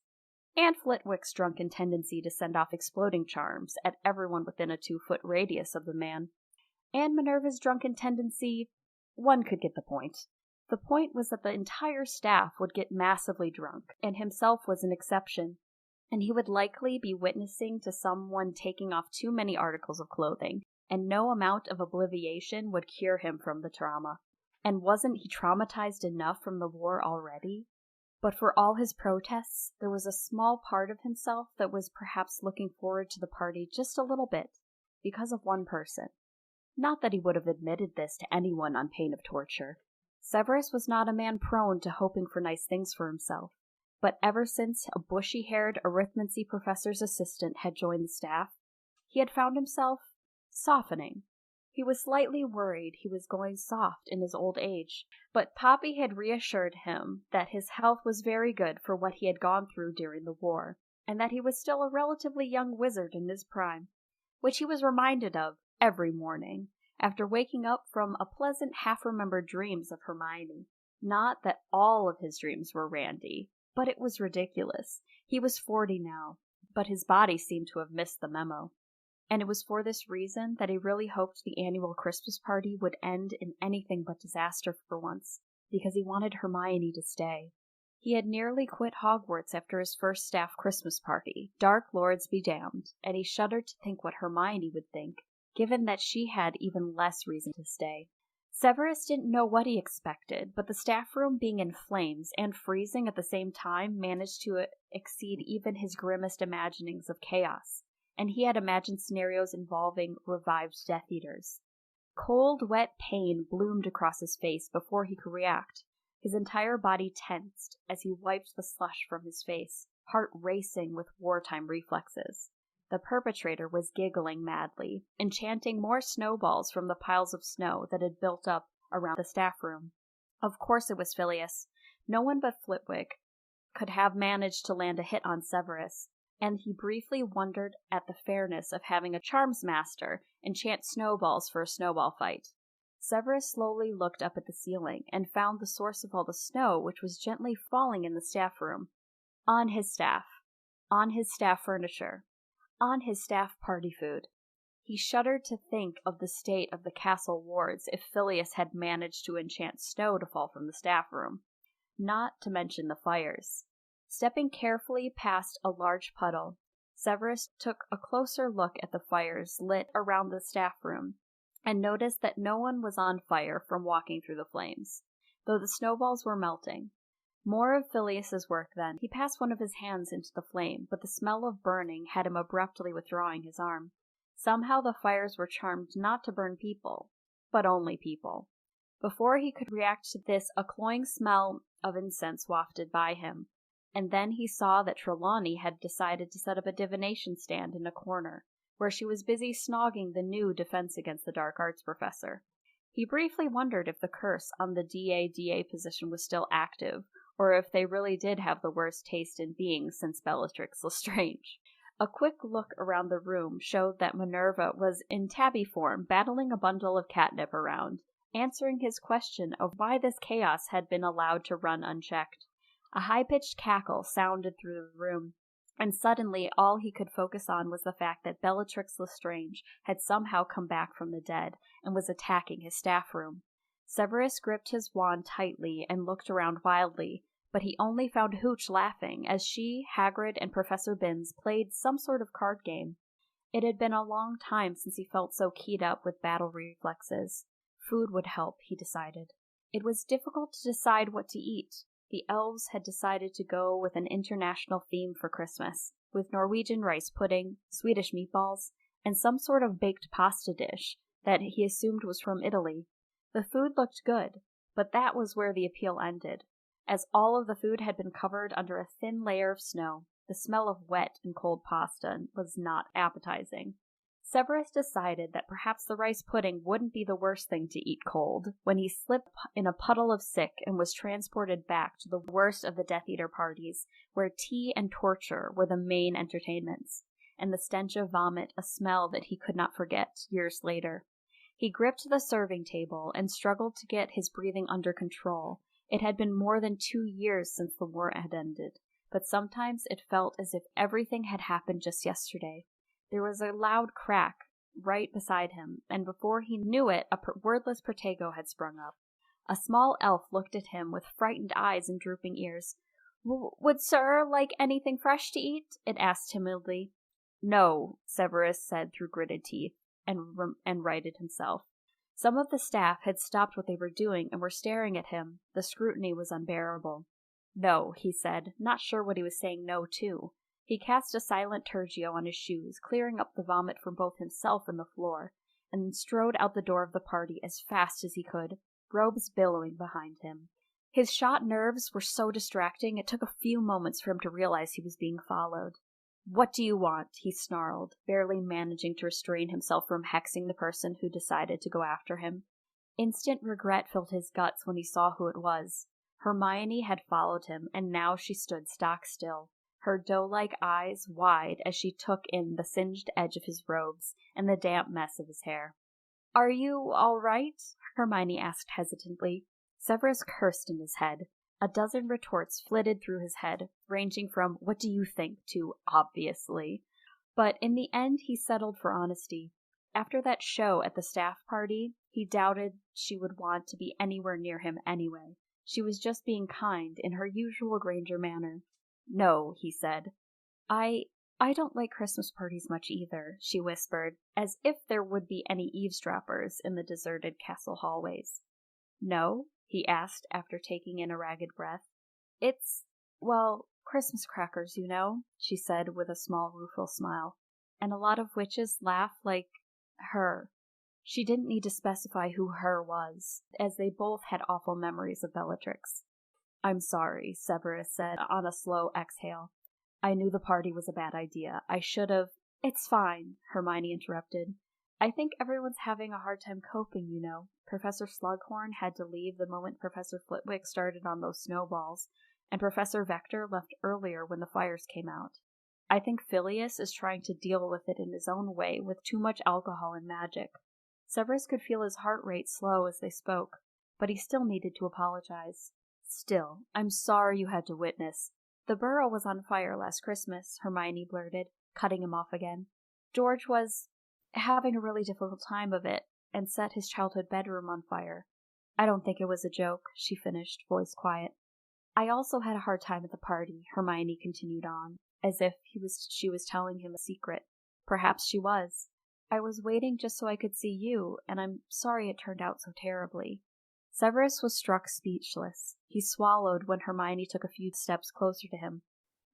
and Flitwick's drunken tendency to send off exploding charms at everyone within a 2-foot radius of the man, and Minerva's drunken tendency, one could get the point. The point was that the entire staff would get massively drunk, and himself was an exception, and he would likely be witnessing to someone taking off too many articles of clothing, and no amount of obliviation would cure him from the trauma. And wasn't he traumatized enough from the war already? But for all his protests, there was a small part of himself that was perhaps looking forward to the party just a little bit, because of one person. Not that he would have admitted this to anyone on pain of torture. Severus was not a man prone to hoping for nice things for himself, but ever since a bushy-haired arithmancy professor's assistant had joined the staff, he had found himself softening. He was slightly worried he was going soft in his old age, but Poppy had reassured him that his health was very good for what he had gone through during the war, and that he was still a relatively young wizard in his prime, which he was reminded of every morning, after waking up from a pleasant half-remembered dreams of Hermione. Not that all of his dreams were randy, but it was ridiculous. He was 40 now, but his body seemed to have missed the memo. And it was for this reason that he really hoped the annual Christmas party would end in anything but disaster for once, because he wanted Hermione to stay. He had nearly quit Hogwarts after his first staff Christmas party, Dark Lords be damned, and he shuddered to think what Hermione would think, given that she had even less reason to stay. Severus didn't know what he expected, but the staff room being in flames and freezing at the same time managed to exceed even his grimmest imaginings of chaos, and he had imagined scenarios involving revived Death Eaters. Cold, wet pain bloomed across his face before he could react. His entire body tensed as he wiped the slush from his face, heart racing with wartime reflexes. The perpetrator was giggling madly and chanting more snowballs from the piles of snow that had built up around the staff room. Of course it was Phileas. No one but Flitwick could have managed to land a hit on Severus, and he briefly wondered at the fairness of having a charms master enchant snowballs for a snowball fight. Severus slowly looked up at the ceiling and found the source of all the snow, which was gently falling in the staff room. On his staff furniture, on his staff party food. He shuddered to think of the state of the castle wards if Phileas had managed to enchant snow to fall from the staff room, not to mention the fires. Stepping carefully past a large puddle, Severus took a closer look at the fires lit around the staff room, and noticed that no one was on fire from walking through the flames, though the snowballs were melting. More of Phileas's work then. He passed one of his hands into the flame, but the smell of burning had him abruptly withdrawing his arm. Somehow the fires were charmed not to burn people, but only people. Before he could react to this, a cloying smell of incense wafted by him, and then he saw that Trelawney had decided to set up a divination stand in a corner, where she was busy snogging the new Defense Against the Dark Arts professor. He briefly wondered if the curse on the DA position was still active, or if they really did have the worst taste in beings since Bellatrix Lestrange. A quick look around the room showed that Minerva was in tabby form, battling a bundle of catnip around, answering his question of why this chaos had been allowed to run unchecked. A high-pitched cackle sounded through the room, and suddenly all he could focus on was the fact that Bellatrix Lestrange had somehow come back from the dead and was attacking his staff room. Severus gripped his wand tightly and looked around wildly, but he only found Hooch laughing as she, Hagrid, and Professor Binns played some sort of card game. It had been a long time since he felt so keyed up with battle reflexes. Food would help, he decided. It was difficult to decide what to eat. The elves had decided to go with an international theme for Christmas, with Norwegian rice pudding, Swedish meatballs, and some sort of baked pasta dish that he assumed was from Italy. The food looked good, but that was where the appeal ended. As all of the food had been covered under a thin layer of snow, the smell of wet and cold pasta was not appetizing. Severus decided that perhaps the rice pudding wouldn't be the worst thing to eat cold, when he slipped in a puddle of sick and was transported back to the worst of the Death Eater parties, where tea and torture were the main entertainments, and the stench of vomit a smell that he could not forget years later. He gripped the serving table and struggled to get his breathing under control. It had been more than 2 years since the war had ended, but sometimes it felt as if everything had happened just yesterday. There was a loud crack right beside him, and before he knew it, a wordless Protego had sprung up. A small elf looked at him with frightened eyes and drooping ears. "Would sir like anything fresh to eat?" it asked timidly. "No," Severus said through gritted teeth, and righted himself. Some of the staff had stopped what they were doing and were staring at him. The scrutiny was unbearable. No, he said, not sure what he was saying no to. He cast a silent tergio on his shoes, clearing up the vomit from both himself and the floor, and then strode out the door of the party as fast as he could, robes billowing behind him. His shot nerves were so distracting it took a few moments for him to realize he was being followed. What do you want? He snarled, barely managing to restrain himself from hexing the person who decided to go after him. Instant regret filled his guts when he saw who it was. Hermione had followed him, and now she stood stock still, her doe-like eyes wide as she took in the singed edge of his robes and the damp mess of his hair. Are you all right? Hermione asked hesitantly. Severus cursed in his head. A dozen retorts flitted through his head, ranging from, what do you think, to obviously. But in the end, he settled for honesty. After that show at the staff party, he doubted she would want to be anywhere near him anyway. She was just being kind in her usual Granger manner. No, he said. I don't like Christmas parties much either, she whispered, as if there would be any eavesdroppers in the deserted castle hallways. No? He asked after taking in a ragged breath. It's, well, Christmas crackers, you know, she said with a small rueful smile. And a lot of witches laugh like her. She didn't need to specify who her was, as they both had awful memories of Bellatrix. I'm sorry, Severus said on a slow exhale. I knew the party was a bad idea. I should have... It's fine, Hermione interrupted. I think everyone's having a hard time coping, you know. Professor Slughorn had to leave the moment Professor Flitwick started on those snowballs, and Professor Vector left earlier when the fires came out. I think Phileas is trying to deal with it in his own way with too much alcohol and magic. Severus could feel his heart rate slow as they spoke, but he still needed to apologize. Still, I'm sorry you had to witness. The Burrow was on fire last Christmas, Hermione blurted, cutting him off again. George was having a really difficult time of it, and set his childhood bedroom on fire. I don't think it was a joke, she finished, voice quiet. I also had a hard time at the party, Hermione continued on, as if she was telling him a secret. Perhaps she was. I was waiting just so I could see you, and I'm sorry it turned out so terribly. Severus was struck speechless. He swallowed when Hermione took a few steps closer to him.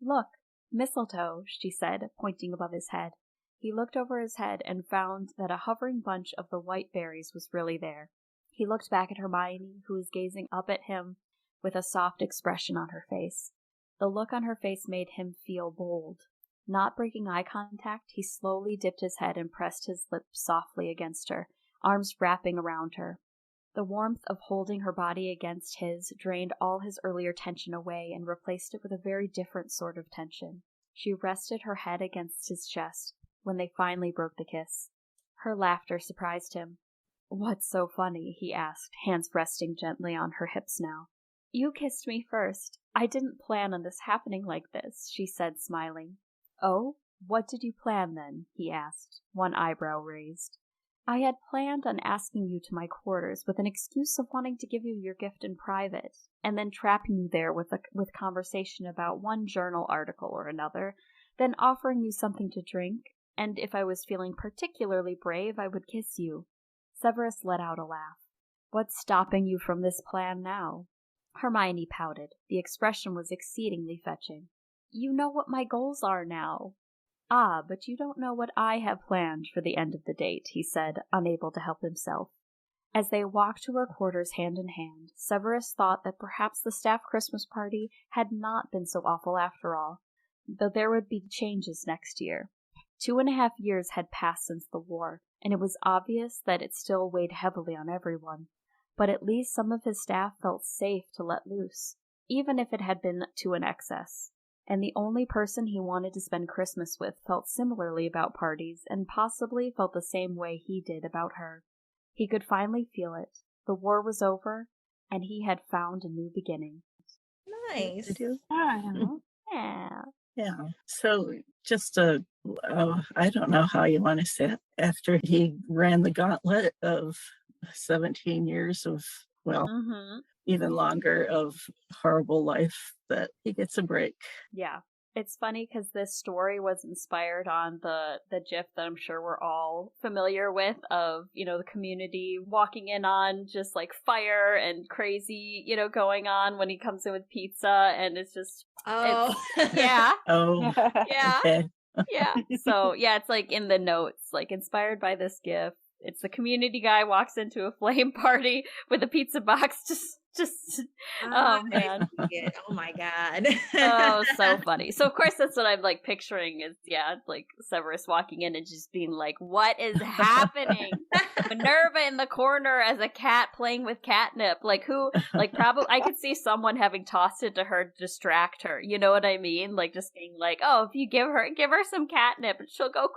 Look, mistletoe, she said, pointing above his head. He looked over his head and found that a hovering bunch of the white berries was really there. He looked back at Hermione, who was gazing up at him with a soft expression on her face. The look on her face made him feel bold. Not breaking eye contact, he slowly dipped his head and pressed his lips softly against her, arms wrapping around her. The warmth of holding her body against his drained all his earlier tension away and replaced it with a very different sort of tension. She rested her head against his chest when they finally broke the kiss. Her laughter surprised him. What's so funny? He asked, hands resting gently on her hips now. You kissed me first. I didn't plan on this happening like this, she said, smiling. Oh? What did you plan then? He asked, one eyebrow raised. I had planned on asking you to my quarters with an excuse of wanting to give you your gift in private, and then trapping you there with conversation about one journal article or another, then offering you something to drink, and if I was feeling particularly brave, I would kiss you. Severus let out a laugh. What's stopping you from this plan now? Hermione pouted. The expression was exceedingly fetching. You know what my goals are now. Ah, but you don't know what I have planned for the end of the date, he said, unable to help himself. As they walked to her quarters hand in hand, Severus thought that perhaps the staff Christmas party had not been so awful after all, though there would be changes next year. 2.5 years had passed since the war, and it was obvious that it still weighed heavily on everyone. But at least some of his staff felt safe to let loose, even if it had been to an excess. And the only person he wanted to spend Christmas with felt similarly about parties, and possibly felt the same way he did about her. He could finally feel it. The war was over, and he had found a new beginning. Nice. Did you? Yeah. Yeah. So just I don't know how you want to say it. After he ran the gauntlet of 17 years of, well, even longer of horrible life, that he gets a break. Yeah. It's funny because this story was inspired on the GIF that I'm sure we're all familiar with of, the community walking in on just like fire and crazy, going on when he comes in with pizza, and it's just, yeah. Oh, Yeah. okay. Yeah. So, yeah, it's like in the notes, like inspired by this GIF. It's the community guy walks into a flame party with a pizza box, oh man. Oh my god. Oh, so funny. So of course that's what I'm like picturing is like Severus walking in and just being like, what is happening? Minerva in the corner as a cat playing with catnip. Like probably I could see someone having tossed it to her to distract her. You know what I mean? Like just being like, oh, if you give her some catnip and she'll go,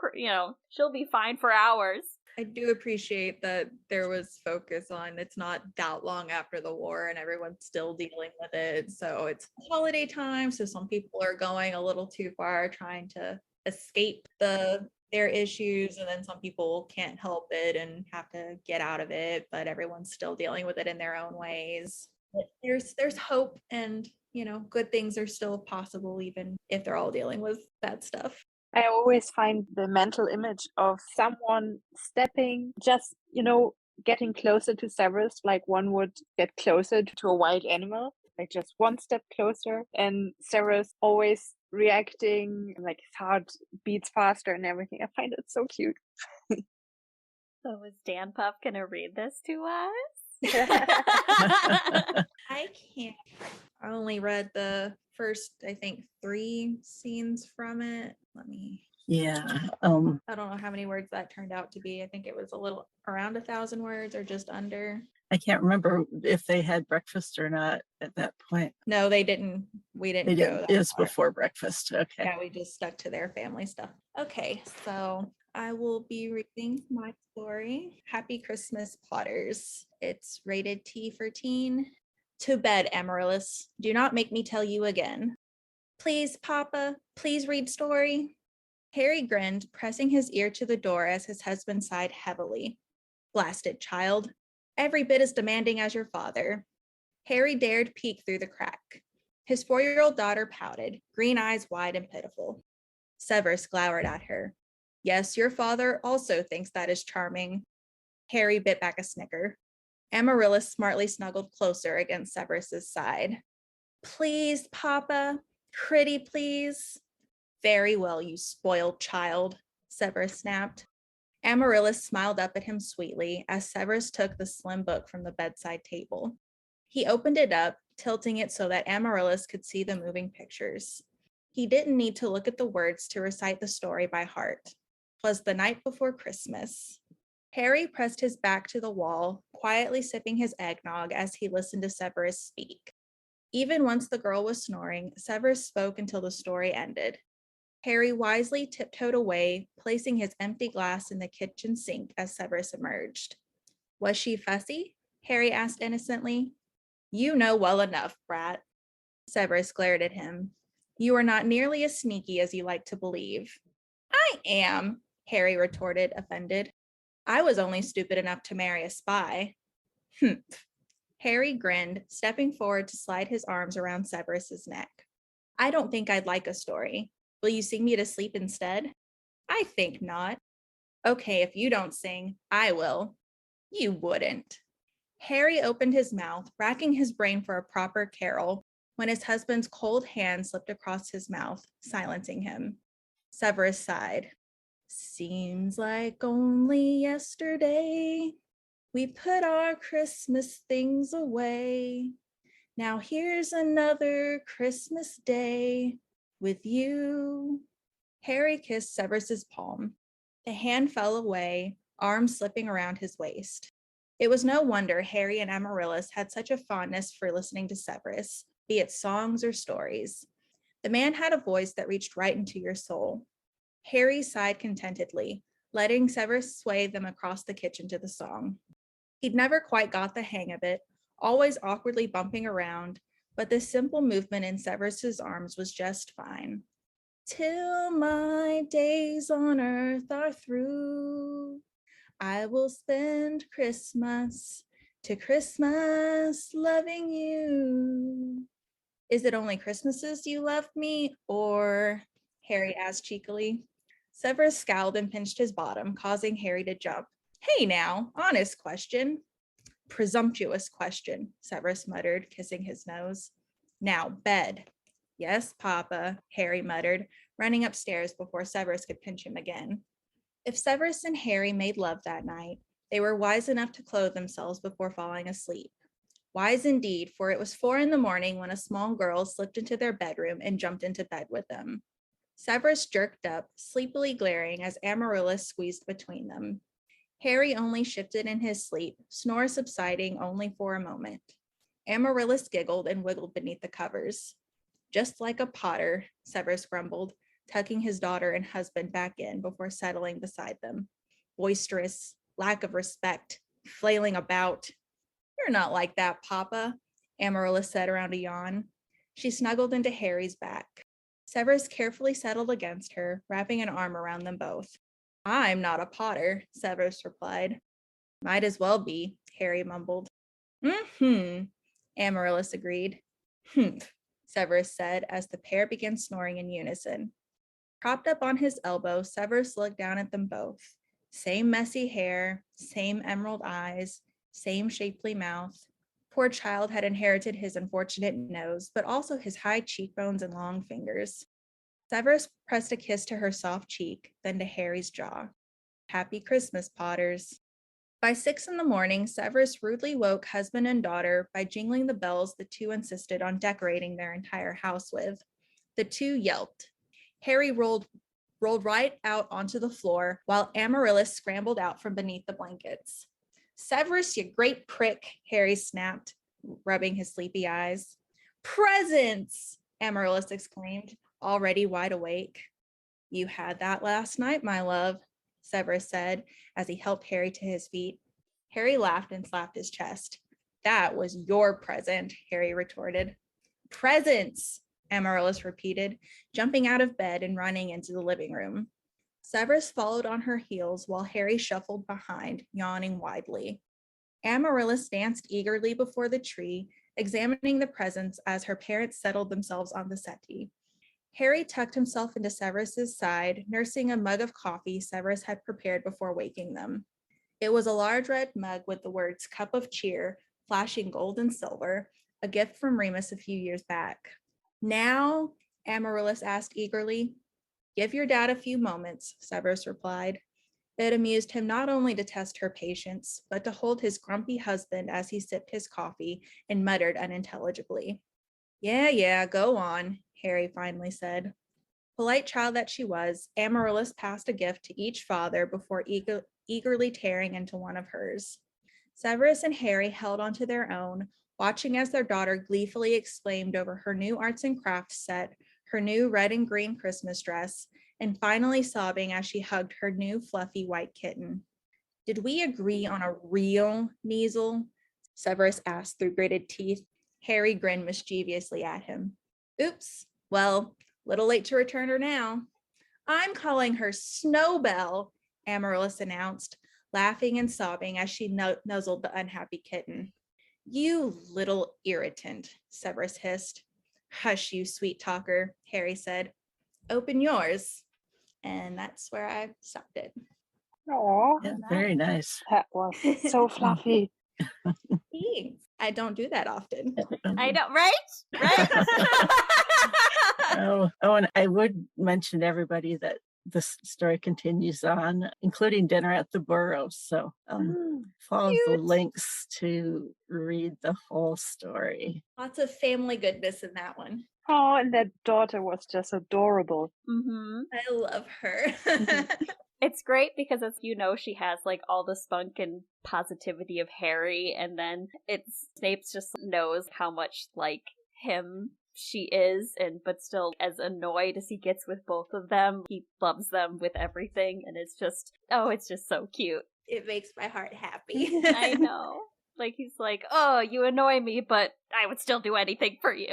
she'll be fine for hours. I do appreciate that there was focus on it's not that long after the war and everyone's still dealing with it. So it's holiday time. So some people are going a little too far trying to escape their issues. And then some people can't help it and have to get out of it, but everyone's still dealing with it in their own ways. But there's hope, and good things are still possible even if they're all dealing with bad stuff. I always find the mental image of someone stepping, just, getting closer to Severus, like one would get closer to a wild animal, like just one step closer. And Severus always reacting, like his heart beats faster and everything. I find it so cute. So is danpuff going to read this to us? I can't. I only read the first, I think, 3 scenes from it. Yeah. I don't know how many words that turned out to be. I think it was a little around 1,000 words or just under. I can't remember if they had breakfast or not at that point. No, they didn't. We didn't go that It was far. before breakfast. Okay. Yeah, we just stuck to their family stuff. Okay, so I will be reading my story, Happy Christmas Potters. It's rated T for teen. To bed, Amaryllis. Do not make me tell you again. Please, Papa, please read story. Harry grinned, pressing his ear to the door as his husband sighed heavily. Blasted child. Every bit as demanding as your father. Harry dared peek through the crack. His 4-year-old daughter pouted, green eyes wide and pitiful. Severus glowered at her. Yes, your father also thinks that is charming. Harry bit back a snicker. Amaryllis smartly snuggled closer against Severus's side. Please, Papa, pretty please. Very well, you spoiled child, Severus snapped. Amaryllis smiled up at him sweetly as Severus took the slim book from the bedside table. He opened it up, tilting it so that Amaryllis could see the moving pictures. He didn't need to look at the words to recite the story by heart. 'Twas the night before Christmas. Harry pressed his back to the wall, quietly sipping his eggnog as he listened to Severus speak. Even once the girl was snoring, Severus spoke until the story ended. Harry wisely tiptoed away, placing his empty glass in the kitchen sink as Severus emerged. Was she fussy? Harry asked innocently. You know well enough, brat. Severus glared at him. You are not nearly as sneaky as you like to believe. I am, Harry retorted, offended. I was only stupid enough to marry a spy. Humph. Harry grinned, stepping forward to slide his arms around Severus's neck. I don't think I'd like a story. Will you sing me to sleep instead? I think not. Okay, if you don't sing, I will. You wouldn't. Harry opened his mouth, racking his brain for a proper carol, when his husband's cold hand slipped across his mouth, silencing him. Severus sighed. Seems like only yesterday we put our Christmas things away. Now here's another Christmas day with you. Harry kissed Severus's palm. The hand fell away, arm slipping around his waist. It was no wonder Harry and Amaryllis had such a fondness for listening to Severus, be it songs or stories. The man had a voice that reached right into your soul. Harry sighed contentedly, letting Severus sway them across the kitchen to the song. He'd never quite got the hang of it, always awkwardly bumping around, but this simple movement in Severus's arms was just fine. Till my days on earth are through, I will spend Christmas to Christmas loving you. Is it only Christmases you love me, or? Harry asked cheekily. Severus scowled and pinched his bottom, causing Harry to jump. Hey now, honest question. Presumptuous question, Severus muttered, kissing his nose. Now, bed. Yes, Papa, Harry muttered, running upstairs before Severus could pinch him again. If Severus and Harry made love that night, they were wise enough to clothe themselves before falling asleep. Wise indeed, for it was 4 a.m. when a small girl slipped into their bedroom and jumped into bed with them. Severus jerked up, sleepily glaring as Amaryllis squeezed between them. Harry only shifted in his sleep, snore subsiding only for a moment. Amaryllis giggled and wiggled beneath the covers. Just like a Potter, Severus grumbled, tucking his daughter and husband back in before settling beside them. Boisterous, lack of respect, flailing about. You're not like that, Papa, Amaryllis said around a yawn. She snuggled into Harry's back. Severus carefully settled against her, wrapping an arm around them both. I'm not a Potter, Severus replied. Might as well be, Harry mumbled. Amaryllis agreed. Humph, Severus said as the pair began snoring in unison. Propped up on his elbow, Severus looked down at them both. Same messy hair, same emerald eyes, same shapely mouth. Poor child had inherited his unfortunate nose, but also his high cheekbones and long fingers. Severus pressed a kiss to her soft cheek, then to Harry's jaw. Happy Christmas, Potters. By 6 a.m, Severus rudely woke husband and daughter by jingling the bells the two insisted on decorating their entire house with. The two yelped. Harry rolled right out onto the floor, while Amaryllis scrambled out from beneath the blankets. Severus, you great prick, Harry snapped, rubbing his sleepy eyes. Presents! Amaryllis exclaimed, already wide awake. You had that last night, my love, Severus said as he helped Harry to his feet. Harry laughed and slapped his chest. That was your present, Harry retorted. Presents, Amaryllis repeated, jumping out of bed and running into the living room. Severus followed on her heels while Harry shuffled behind, yawning widely. Amaryllis danced eagerly before the tree, examining the presents as her parents settled themselves on the settee. Harry tucked himself into Severus's side, nursing a mug of coffee Severus had prepared before waking them. It was a large red mug with the words Cup of Cheer flashing gold and silver, a gift from Remus a few years back. Now, Amaryllis asked eagerly. Give your dad a few moments, Severus replied. It amused him not only to test her patience, but to hold his grumpy husband as he sipped his coffee and muttered unintelligibly. Yeah, go on, Harry finally said. Polite child that she was, Amaryllis passed a gift to each father before eagerly tearing into one of hers. Severus and Harry held onto their own, watching as their daughter gleefully exclaimed over her new arts and crafts set, her new red and green Christmas dress, and finally sobbing as she hugged her new fluffy white kitten. Did we agree on a real measle? Severus asked through gritted teeth. Harry grinned mischievously at him. Oops, well, little late to return her now. I'm calling her Snowbell, Amaryllis announced, laughing and sobbing as she nuzzled the unhappy kitten. You little irritant, Severus hissed. Hush, you sweet talker, Harry said. Open yours. And that's where I stopped it. Oh, Yeah, very nice. that was so fluffy. Thanks. I don't do that often. I know, right? Right? And I would mention everybody that this story continues on, including dinner at the Burrows. So follow the links to read the whole story. Lots of family goodness in that one. Oh, and that daughter was just adorable. Mm-hmm. I love her. It's great because, as you know, she has like all the spunk and positivity of Harry, and then Snape just knows how much like him she is, but still as annoyed as he gets with both of them, he loves them with everything, and it's just so cute. It makes my heart happy. I know. Like, he's like, oh, you annoy me, but I would still do anything for you.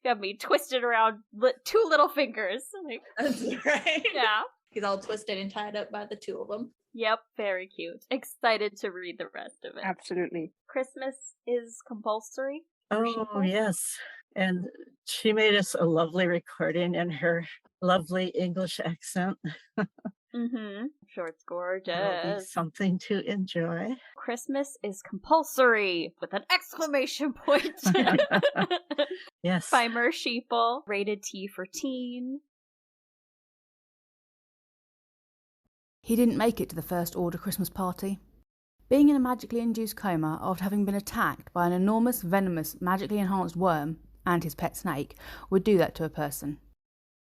Got me twisted around 2 little fingers. Like, That's right. Yeah. He's all twisted and tied up by the 2 of them. Yep, very cute. Excited to read the rest of it. Absolutely. Christmas is compulsory. Oh, yes. And she made us a lovely recording in her lovely English accent. I'm sure it's It'll be gorgeous. something to enjoy. Christmas is compulsory with an exclamation point. Yes. By Mersheeple, rated T for teen. He didn't make it to the First Order Christmas party. Being in a magically induced coma after having been attacked by an enormous, venomous, magically enhanced worm and his pet snake would do that to a person.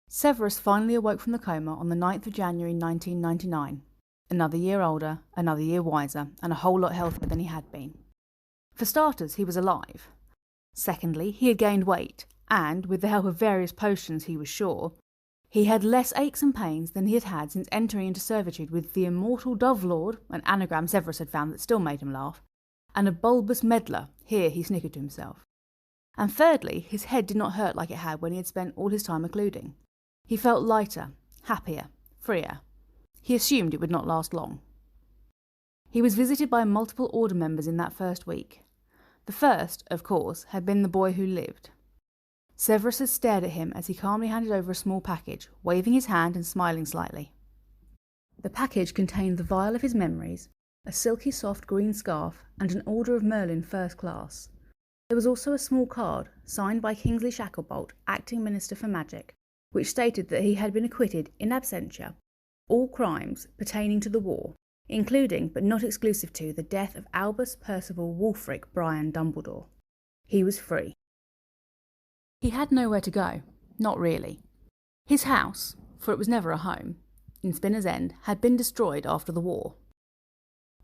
Severus finally awoke from the coma on the 9th of January 1999. Another year older, another year wiser, and a whole lot healthier than he had been. For starters, he was alive. Secondly, he had gained weight, and, with the help of various potions he was sure, he had less aches and pains than he had had since entering into servitude with the immortal Dove Lord, an anagram Severus had found that still made him laugh, and a bulbous meddler, here he snickered to himself. And thirdly, his head did not hurt like it had when he had spent all his time occluding. He felt lighter, happier, freer. He assumed it would not last long. He was visited by multiple Order members in that first week. The first, of course, had been the boy who lived. Severus had stared at him as he calmly handed over a small package, waving his hand and smiling slightly. The package contained the vial of his memories, a silky soft green scarf, and an Order of Merlin First Class. There was also a small card, signed by Kingsley Shacklebolt, Acting Minister for Magic, which stated that he had been acquitted in absentia all crimes pertaining to the war, including but not exclusive to the death of Albus Percival Wulfric Brian Dumbledore. He was free. He had nowhere to go, not really. His house, for it was never a home, in Spinner's End had been destroyed after the war.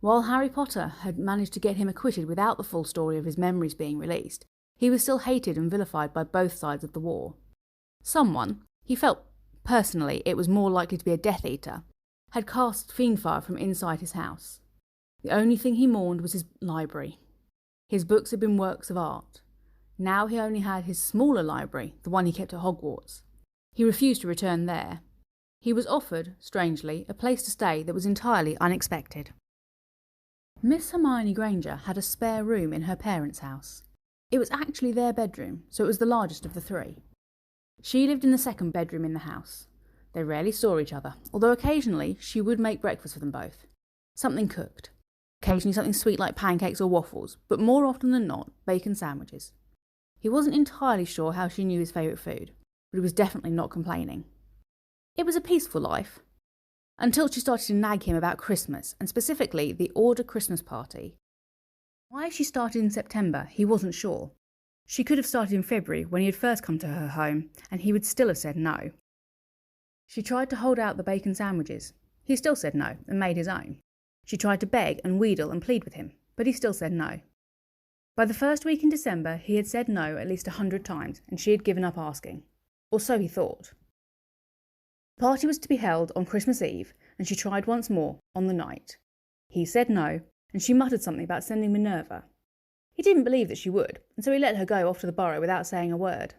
While Harry Potter had managed to get him acquitted without the full story of his memories being released, he was still hated and vilified by both sides of the war. Someone, he felt personally it was more likely to be a Death Eater, had cast fiendfire from inside his house. The only thing he mourned was his library. His books had been works of art. Now he only had his smaller library, the one he kept at Hogwarts. He refused to return there. He was offered, strangely, a place to stay that was entirely unexpected. Miss Hermione Granger had a spare room in her parents' house. It was actually their bedroom, so it was the largest of the three. She lived in the second bedroom in the house. They rarely saw each other, although occasionally she would make breakfast for them both. Something cooked. Occasionally something sweet like pancakes or waffles, but more often than not, bacon sandwiches. He wasn't entirely sure how she knew his favourite food, but he was definitely not complaining. It was a peaceful life. Until she started to nag him about Christmas, and specifically the Order Christmas party. Why she started in September, he wasn't sure. She could have started in February when he had first come to her home, and he would still have said no. She tried to hold out the bacon sandwiches. He still said no, and made his own. She tried to beg and wheedle and plead with him, but he still said no. By the first week in December, he had said no at least 100 times, and she had given up asking. Or so he thought. The party was to be held on Christmas Eve, and she tried once more, on the night. He said no, and she muttered something about sending Minerva. He didn't believe that she would, and so he let her go off to the burrow without saying a word.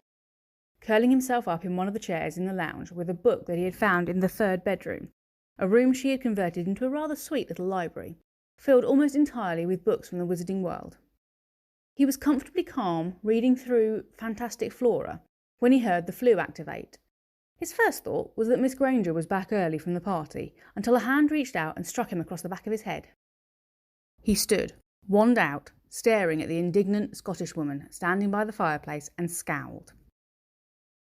Curling himself up in one of the chairs in the lounge with a book that he had found in the third bedroom, a room she had converted into a rather sweet little library, filled almost entirely with books from the wizarding world. He was comfortably calm, reading through Fantastic Flora, when he heard the flue activate. His first thought was that Miss Granger was back early from the party, until a hand reached out and struck him across the back of his head. He stood, wand out, staring at the indignant Scottish woman standing by the fireplace, and scowled.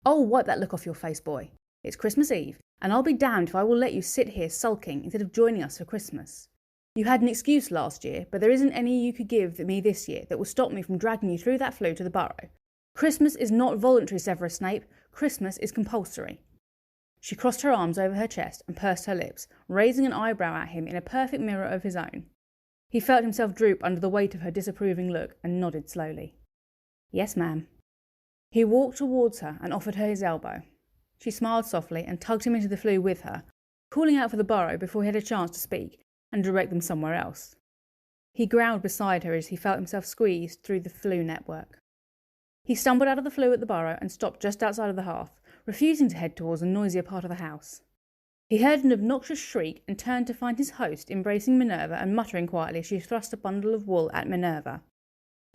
"Oh, wipe that look off your face, boy. It's Christmas Eve, and I'll be damned if I will let you sit here sulking instead of joining us for Christmas. You had an excuse last year, but there isn't any you could give me this year that will stop me from dragging you through that flue to the burrow. Christmas is not voluntary, Severus Snape. Christmas is compulsory." She crossed her arms over her chest and pursed her lips, raising an eyebrow at him in a perfect mirror of his own. He felt himself droop under the weight of her disapproving look and nodded slowly. "Yes, ma'am." He walked towards her and offered her his elbow. She smiled softly and tugged him into the flue with her, calling out for the burrow before he had a chance to speak and direct them somewhere else. He growled beside her as he felt himself squeezed through the flue network. He stumbled out of the flue at the burrow and stopped just outside of the hearth, refusing to head towards a noisier part of the house. He heard an obnoxious shriek and turned to find his host embracing Minerva and muttering quietly as she thrust a bundle of wool at Minerva.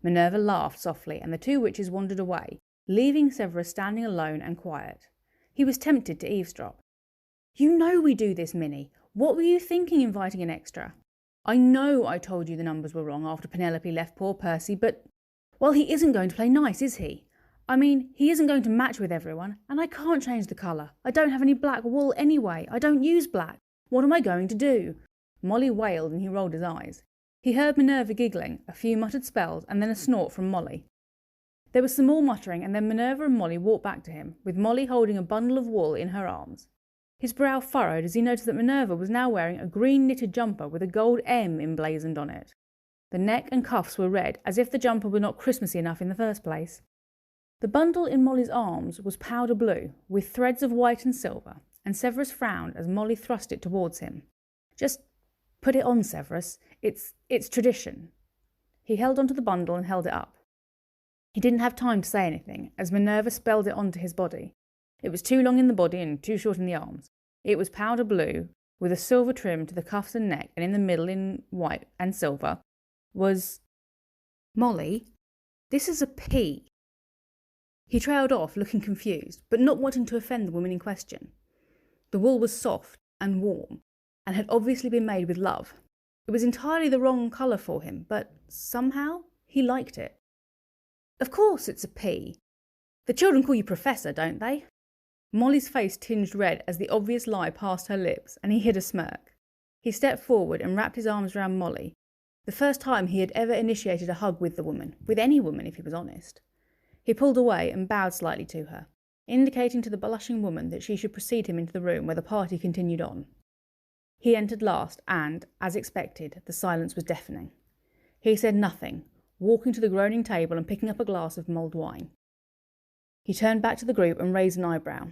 Minerva laughed softly, and the two witches wandered away, leaving Severus standing alone and quiet. He was tempted to eavesdrop. "You know we do this, Minnie. What were you thinking inviting an extra? I know I told you the numbers were wrong after Penelope left poor Percy, but, well, he isn't going to play nice, is he? I mean, he isn't going to match with everyone, and I can't change the colour. I don't have any black wool anyway. I don't use black. What am I going to do?" Molly wailed, and he rolled his eyes. He heard Minerva giggling, a few muttered spells, and then a snort from Molly. There was some more muttering, and then Minerva and Molly walked back to him, with Molly holding a bundle of wool in her arms. His brow furrowed as he noticed that Minerva was now wearing a green knitted jumper with a gold M emblazoned on it. The neck and cuffs were red, as if the jumper were not Christmassy enough in the first place. The bundle in Molly's arms was powder blue, with threads of white and silver, and Severus frowned as Molly thrust it towards him. "Just put it on, Severus. It's tradition." He held onto the bundle and held it up. He didn't have time to say anything, as Minerva spelled it onto his body. It was too long in the body and too short in the arms. It was powder blue, with a silver trim to the cuffs and neck, and in the middle, in white and silver, was... "Molly, this is a P." He trailed off, looking confused, but not wanting to offend the woman in question. The wool was soft and warm, and had obviously been made with love. It was entirely the wrong colour for him, but somehow he liked it. "Of course it's a P. The children call you Professor, don't they?" Molly's face tinged red as the obvious lie passed her lips, and he hid a smirk. He stepped forward and wrapped his arms round Molly, the first time he had ever initiated a hug with the woman, with any woman if he was honest. He pulled away and bowed slightly to her, indicating to the blushing woman that she should precede him into the room where the party continued on. He entered last, and, as expected, the silence was deafening. He said nothing, walking to the groaning table and picking up a glass of mulled wine. He turned back to the group and raised an eyebrow.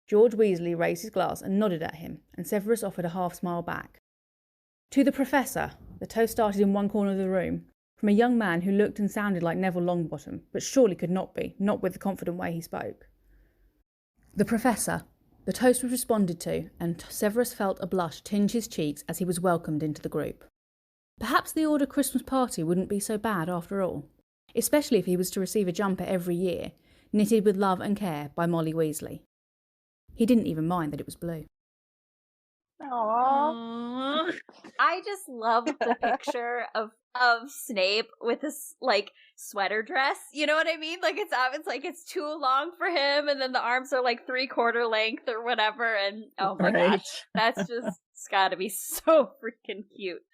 George Weasley raised his glass and nodded at him, and Severus offered a half-smile back. "To the Professor," the toast started in one corner of the room, from a young man who looked and sounded like Neville Longbottom, but surely could not be, not with the confident way he spoke. "The Professor." The toast was responded to, and Severus felt a blush tinge his cheeks as he was welcomed into the group. Perhaps the Order Christmas party wouldn't be so bad after all, especially if he was to receive a jumper every year, knitted with love and care by Molly Weasley. He didn't even mind that it was blue. Aww. I just love the picture of Snape with this like sweater dress. You know what I mean? Like it's too long for him, and then the arms are like 3/4 length or whatever. And oh my gosh, that's just it's gotta be so freaking cute.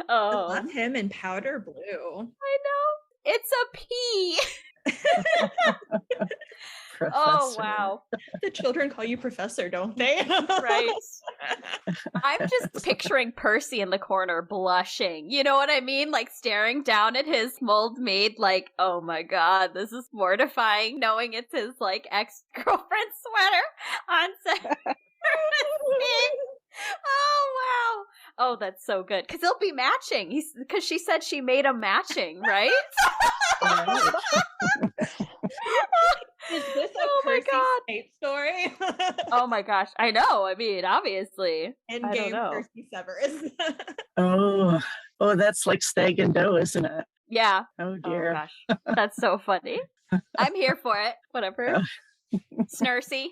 Oh, I love him in powder blue. I know, it's a P. Professor. Oh wow. The children call you Professor, don't they? Right. I'm just picturing Percy in the corner blushing. You know what I mean? Like staring down at his mold maid like, oh my god, this is mortifying, knowing it's his like ex-girlfriend sweater on set. Oh wow. Oh, that's so good. Because they'll be matching. Because she said she made them matching, right? Is this a Percy Snape story? Oh my gosh, I know. I mean, obviously. Endgame Percy Severus. Oh, that's like Stag and Doe, isn't it? Yeah. Oh dear. Oh gosh, that's so funny. I'm here for it. Whatever. Snurcy.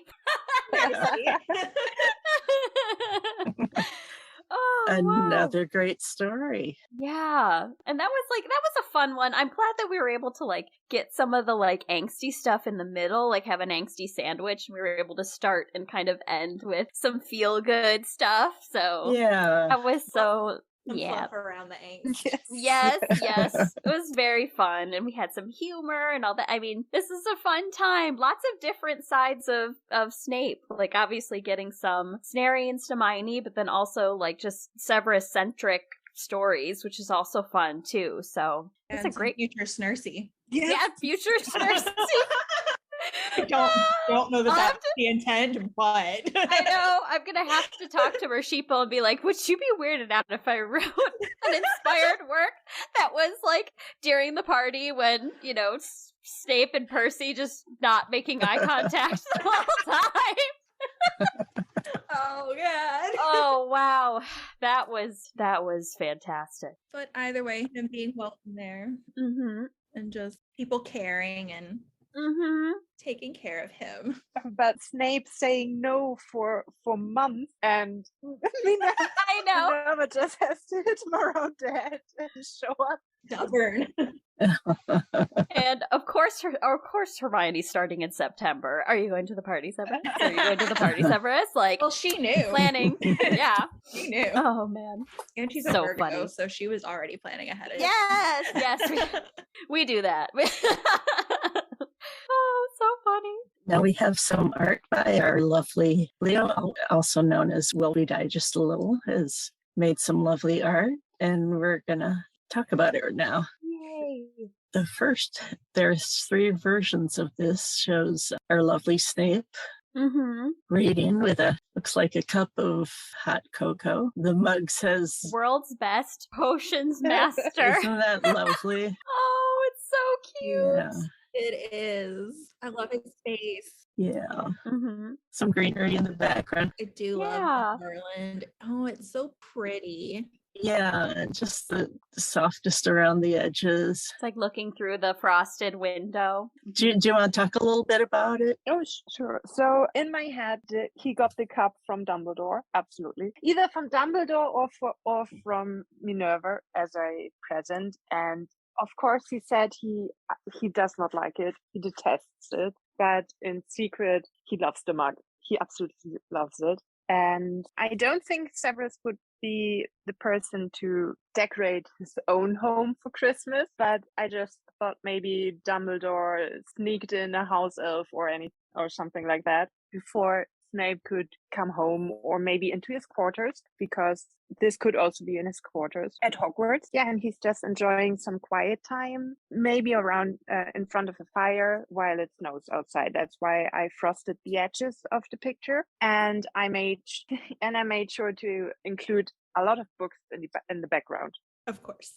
Oh, another wow. Great story. Yeah. And that was a fun one. I'm glad that we were able to like get some of the like angsty stuff in the middle, like have an angsty sandwich. We were able to start and kind of end with some feel good stuff. So yeah, that was so Some fluff around the angst. Yes. It was very fun, and we had some humor and all that. I mean, this is a fun time. Lots of different sides of Snape. Like, obviously getting some Snarry and Hermione, but then also, like, just Severus-centric stories, which is also fun, too. So, it's a great... future Snurcy. Yeah, future Snurcy. I don't know that's the intent, but I know I'm gonna have to talk to Mersheeple and be like, would you be weirded out if I wrote an inspired work that was like during the party when, you know, Snape and Percy just not making eye contact the whole time? Oh god. Oh wow. That was fantastic. But either way, him being welcome there. Mm-hmm. and just people caring and taking care of him. But Snape saying no for months, and I know. Minerva just has to hit him around the head and show up. Stubborn. And of course Hermione's starting in September. Are you going to the party, Severus? Are you going to the party, Severus? Like, Well, she knew. planning. Yeah. She knew. Oh man. And she's a So Virgo, funny. so she was already planning ahead of it. Yes, we do that. Oh, so funny. Now we have some art by our lovely Leo, also known as willwediejustalittle, has made some lovely art, and we're gonna talk about it now. Yay. The first, there's 3 versions of this, shows our lovely Snape reading with looks like a cup of hot cocoa. The mug says, World's best potions master. isn't that lovely? Oh, it's so cute. Yeah. It is. I love his face. Yeah. Some greenery in the background. I do love the garland. Oh, it's so pretty. Yeah, just the softest around the edges. It's like looking through the frosted window. Do you want to talk a little bit about it? Oh, sure. So in my head, he got the cup from Dumbledore. Absolutely. Either from Dumbledore or from Minerva as a present. And of course, he said he does not like it. He detests it. But in secret, he loves the mug. He absolutely loves it. And I don't think Severus would be the person to decorate his own home for Christmas, but I just thought maybe Dumbledore sneaked in a house elf or something like that before Snape could come home, or maybe into his quarters, because this could also be in his quarters at Hogwarts. Yeah, and he's just enjoying some quiet time, maybe around in front of a fire while it snows outside. That's why I frosted the edges of the picture, and I made sure to include a lot of books in the background. Of course.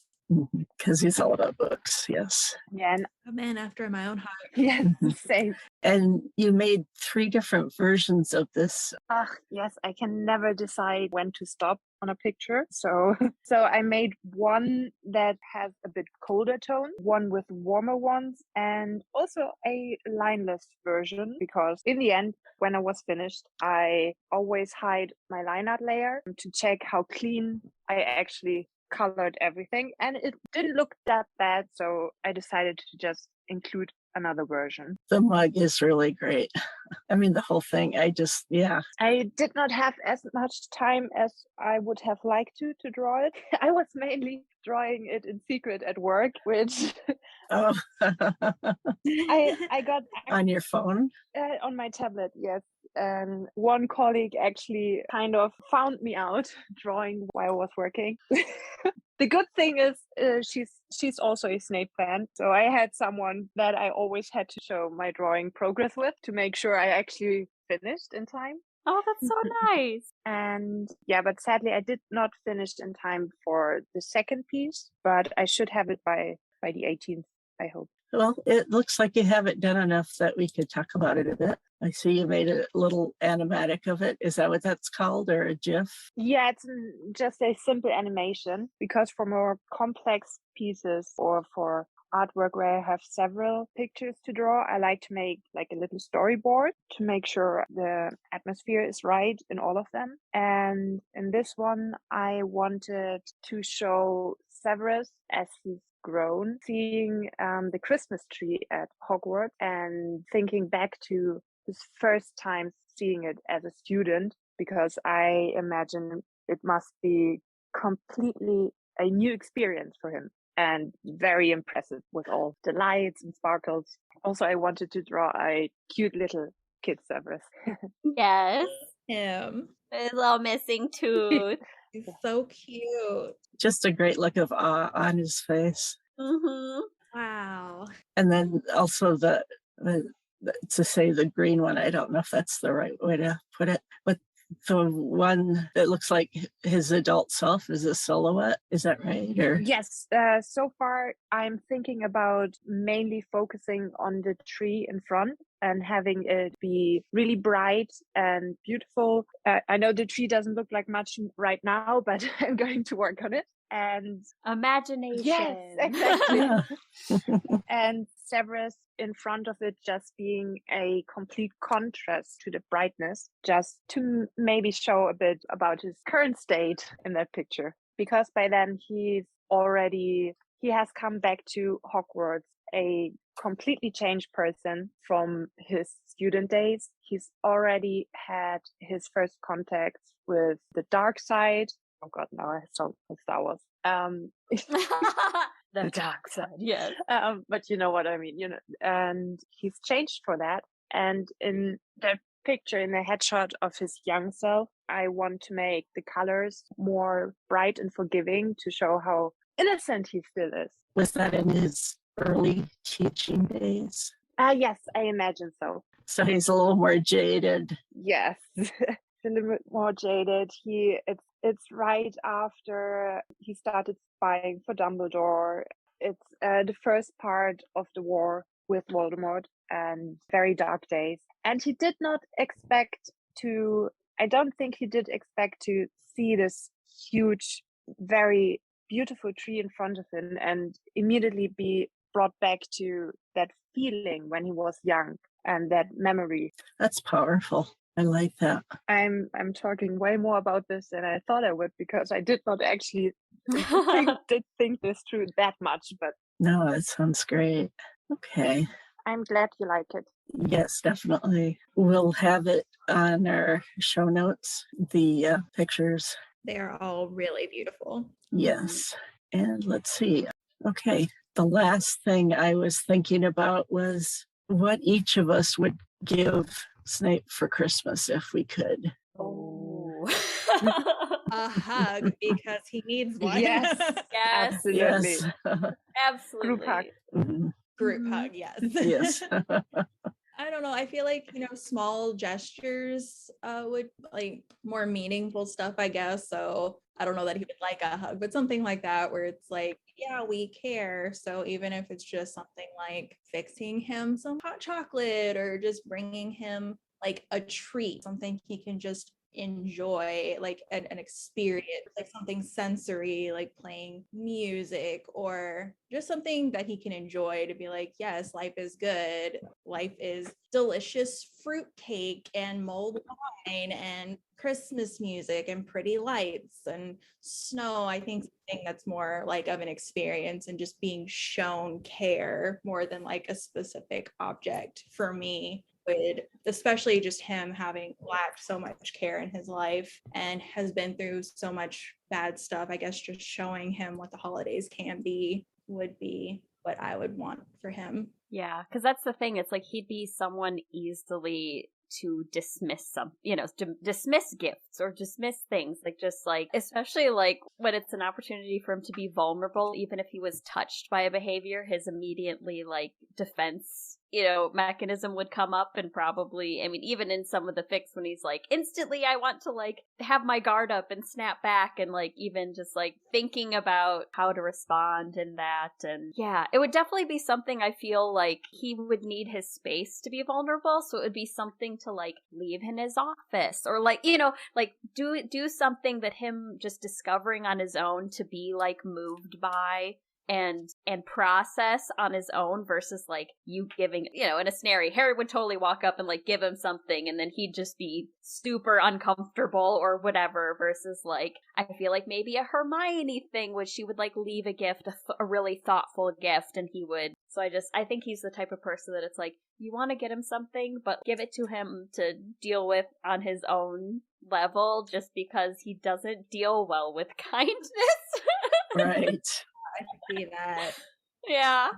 Because he's all about books, yes. Yeah, and A man after my own heart. yeah, same. And you made 3 different versions of this. Yes, I can never decide when to stop on a picture. So I made one that has a bit colder tone, one with warmer ones, and also a lineless version, because in the end, when I was finished, I always hide my line art layer to check how clean I actually colored everything, and it didn't look that bad, so I decided to just include another version. The mug is really great. I mean, the whole thing, I did not have as much time as I would have liked to draw it. I was mainly drawing it in secret at work, which oh. I got on your phone? On my tablet, yes. And one colleague actually kind of found me out drawing while I was working. The good thing is she's also a Snape fan, so I had someone that I always had to show my drawing progress with to make sure I actually finished in time. Oh, that's so nice. And yeah, but sadly I did not finish in time for the second piece, but I should have it by the 18th, I hope. Well, it looks like you have it done enough that we could talk about it a bit. I see you made a little animatic of it. Is that what that's called, or a GIF? Yeah, it's just a simple animation, because for more complex pieces or for artwork where I have several pictures to draw, I like to make like a little storyboard to make sure the atmosphere is right in all of them. And in this one, I wanted to show Severus as he's grown, seeing the Christmas tree at Hogwarts and thinking back to his first time seeing it as a student, because I imagine it must be completely a new experience for him and very impressive with all the lights and sparkles. Also, I wanted to draw a cute little kid Severus. Yes. Him. His little missing tooth. He's so cute. Just a great look of awe on his face. Wow. And then also to say the green one, I don't know if that's the right way to put it, but the one that looks like his adult self is a silhouette. Is that right? Or yes. So far, I'm thinking about mainly focusing on the tree in front and having it be really bright and beautiful. I know the tree doesn't look like much right now, but I'm going to work on it. And Imagination. yes, exactly. Yeah. And Severus in front of it just being a complete contrast to the brightness, just to maybe show a bit about his current state in that picture. Because by then he has come back to Hogwarts a completely changed person from his student days. He's already had his first contacts with the dark side. Oh God, now I sound like Star Wars. The dark side, yes. But you know what I mean, and he's changed for that. And in that picture, in the headshot of his young self, I want to make the colors more bright and forgiving to show how innocent he still is. Was that in his early teaching days? Yes, I imagine so. So he's a little more jaded. Yes. A little bit more jaded. It's right after he started spying for Dumbledore. It's the first part of the war with Voldemort and very dark days. And he did not expect to, I don't think he did expect to see this huge, very beautiful tree in front of him and immediately be brought back to that feeling when he was young and that memory. That's powerful. I like that. I'm talking way more about this than I thought I would, because I did not actually think this through that much, but No, it sounds great. Okay. I'm glad you like it. Yes, definitely. We'll have it on our show notes, the pictures. They are all really beautiful. Yes. And let's see. Okay. The last thing I was thinking about was what each of us would give Snape for Christmas if we could. Oh. A hug, because he needs one. Yes. Yes. Absolutely. Yes. Absolutely. Group hug. Mhm. Group hug, yes. Yes. I don't know. I feel like, small gestures would like more meaningful stuff, I guess. So I don't know that he would like a hug, but something like that where it's like, yeah, we care. So even if it's just something like fixing him some hot chocolate or just bringing him like a treat, something he can just enjoy, like an experience, like something sensory, like playing music, or just something that he can enjoy, to be like, yes, life is good, life is delicious fruit cake and mulled wine and Christmas music and pretty lights and snow. I think something that's more like of an experience and just being shown care more than like a specific object for me would, especially just him having lacked so much care in his life and has been through so much bad stuff. I guess just showing him what the holidays can be would be what I would want for him. Yeah, because that's the thing. It's like he'd be someone easily to dismiss dismiss gifts or dismiss things, like just like, especially like when it's an opportunity for him to be vulnerable, even if he was touched by a behavior, his immediately like defense mechanism would come up. And probably, I mean, even in some of the fics when he's like, instantly I want to like have my guard up and snap back, and like even just like thinking about how to respond in that. And yeah, it would definitely be something I feel like he would need his space to be vulnerable. So it would be something to like leave in his office, or like, like do something that him just discovering on his own to be like moved by and process on his own, versus like you giving, in a scenario, Harry would totally walk up and like give him something and then he'd just be super uncomfortable or whatever, versus like, I feel like maybe a Hermione thing, which she would like leave a gift, a really thoughtful gift, and he would. So I think he's the type of person that it's like, you want to get him something, but give it to him to deal with on his own level, just because he doesn't deal well with kindness. Right. I can see that. Yeah.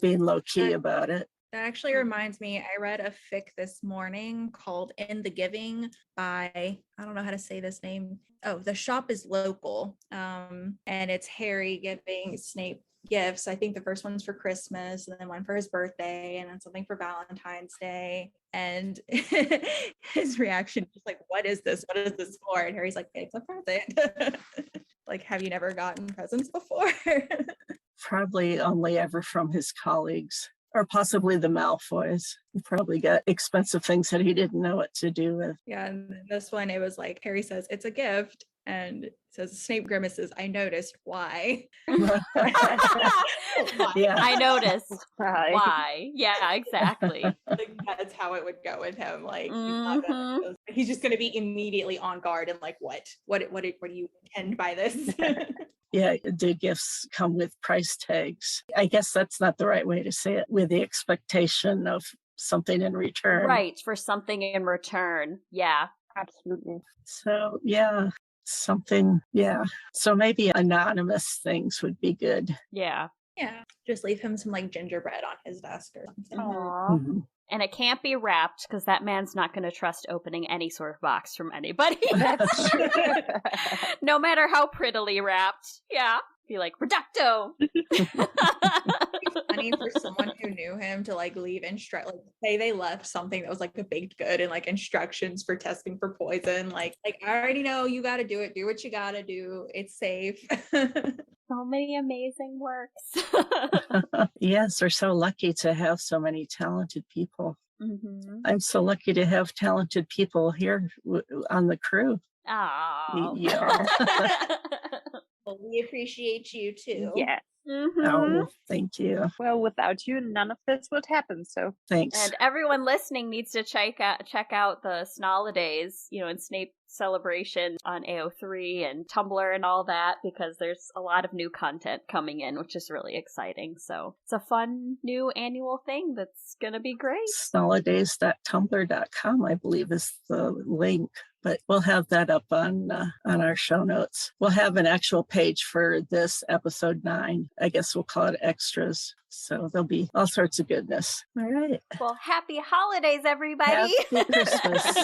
Being low key about it. That actually reminds me, I read a fic this morning called In the Giving by, I don't know how to say this name. Oh, The Shop is Local. And it's Harry giving Snape gifts. I think the first one's for Christmas, and then one for his birthday, and then something for Valentine's Day. And his reaction is like, what is this? What is this for? And Harry's like, it's a present. Like, have you never gotten presents before? Probably only ever from his colleagues, or possibly the Malfoys. He probably got expensive things that he didn't know what to do with. Yeah, and this one, it was like, Harry says, it's a gift. and it says Snape grimaces, "I noticed why." Yeah. I noticed. Hi. Why? Yeah, exactly. Like, that's how it would go with him. Like he's just gonna be immediately on guard and like, what do you intend by this? Yeah, do gifts come with price tags? I guess that's not the right way to say it, with the expectation of something in return. Right, for something in return. Yeah. Absolutely. So, yeah, something, yeah. So maybe anonymous things would be good. Yeah. Yeah, just leave him some like gingerbread on his desk or something. Aw. Mhm. And it can't be wrapped because that man's not going to trust opening any sort of box from anybody. That's true. No matter how prettily wrapped. Yeah. Be like, reducto. Funny for someone who knew him to like leave like say they left something that was like a baked good and like instructions for testing for poison. Like I already know you got to do it. Do what you got to do. It's safe. So many amazing works. Yes, we're so lucky to have so many talented people. Mm-hmm. I'm so lucky to have talented people here on the crew. Oh. Yeah. Well, we appreciate you too. Yeah. Mm-hmm. Oh, thank you. Well, without you, none of this would happen. So Thanks. And everyone listening needs to check out the Snolidays, and Snape celebration on AO3 and Tumblr and all that, because there's a lot of new content coming in, which is really exciting. So it's a fun new annual thing that's gonna be great. Snolidays.tumblr.com, I believe, is the link. But we'll have that up on our show notes. We'll have an actual page for this episode 9. I guess we'll call it extras. So there'll be all sorts of goodness. All right. Well, happy holidays, everybody. Happy Christmas.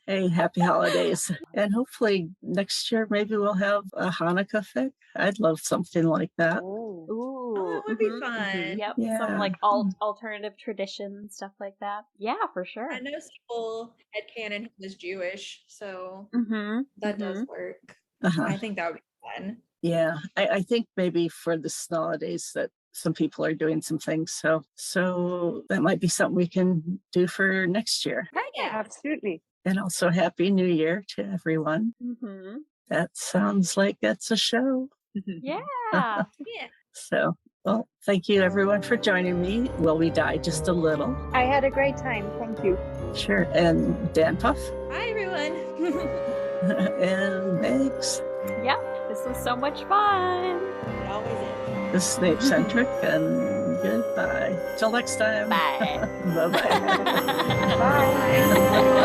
Hey, happy holidays. And hopefully next year, maybe we'll have a Hanukkah fic. I'd love something like that. Ooh. Ooh, Oh, that would be fun. Yep, Yeah. some like alternative traditions, stuff like that. Yeah, for sure. I know people headcanon is Jewish, so Mm-hmm. that does work. Uh-huh. I think that would be fun. Yeah, I think maybe for the Snolidays that some people are doing some things. So that might be something we can do for next year. Yeah. Absolutely. And also Happy New Year to everyone. Mm-hmm. That sounds like that's a show. Yeah. Yeah. So, well, thank you everyone for joining me. Will we die just a little? I had a great time. Thank you. Sure. And danpuff Bye, everyone. and Megs. Yep. This was so much fun. It always is. The Snapecentric, and goodbye. Till next time. Bye. Bye-bye. Bye.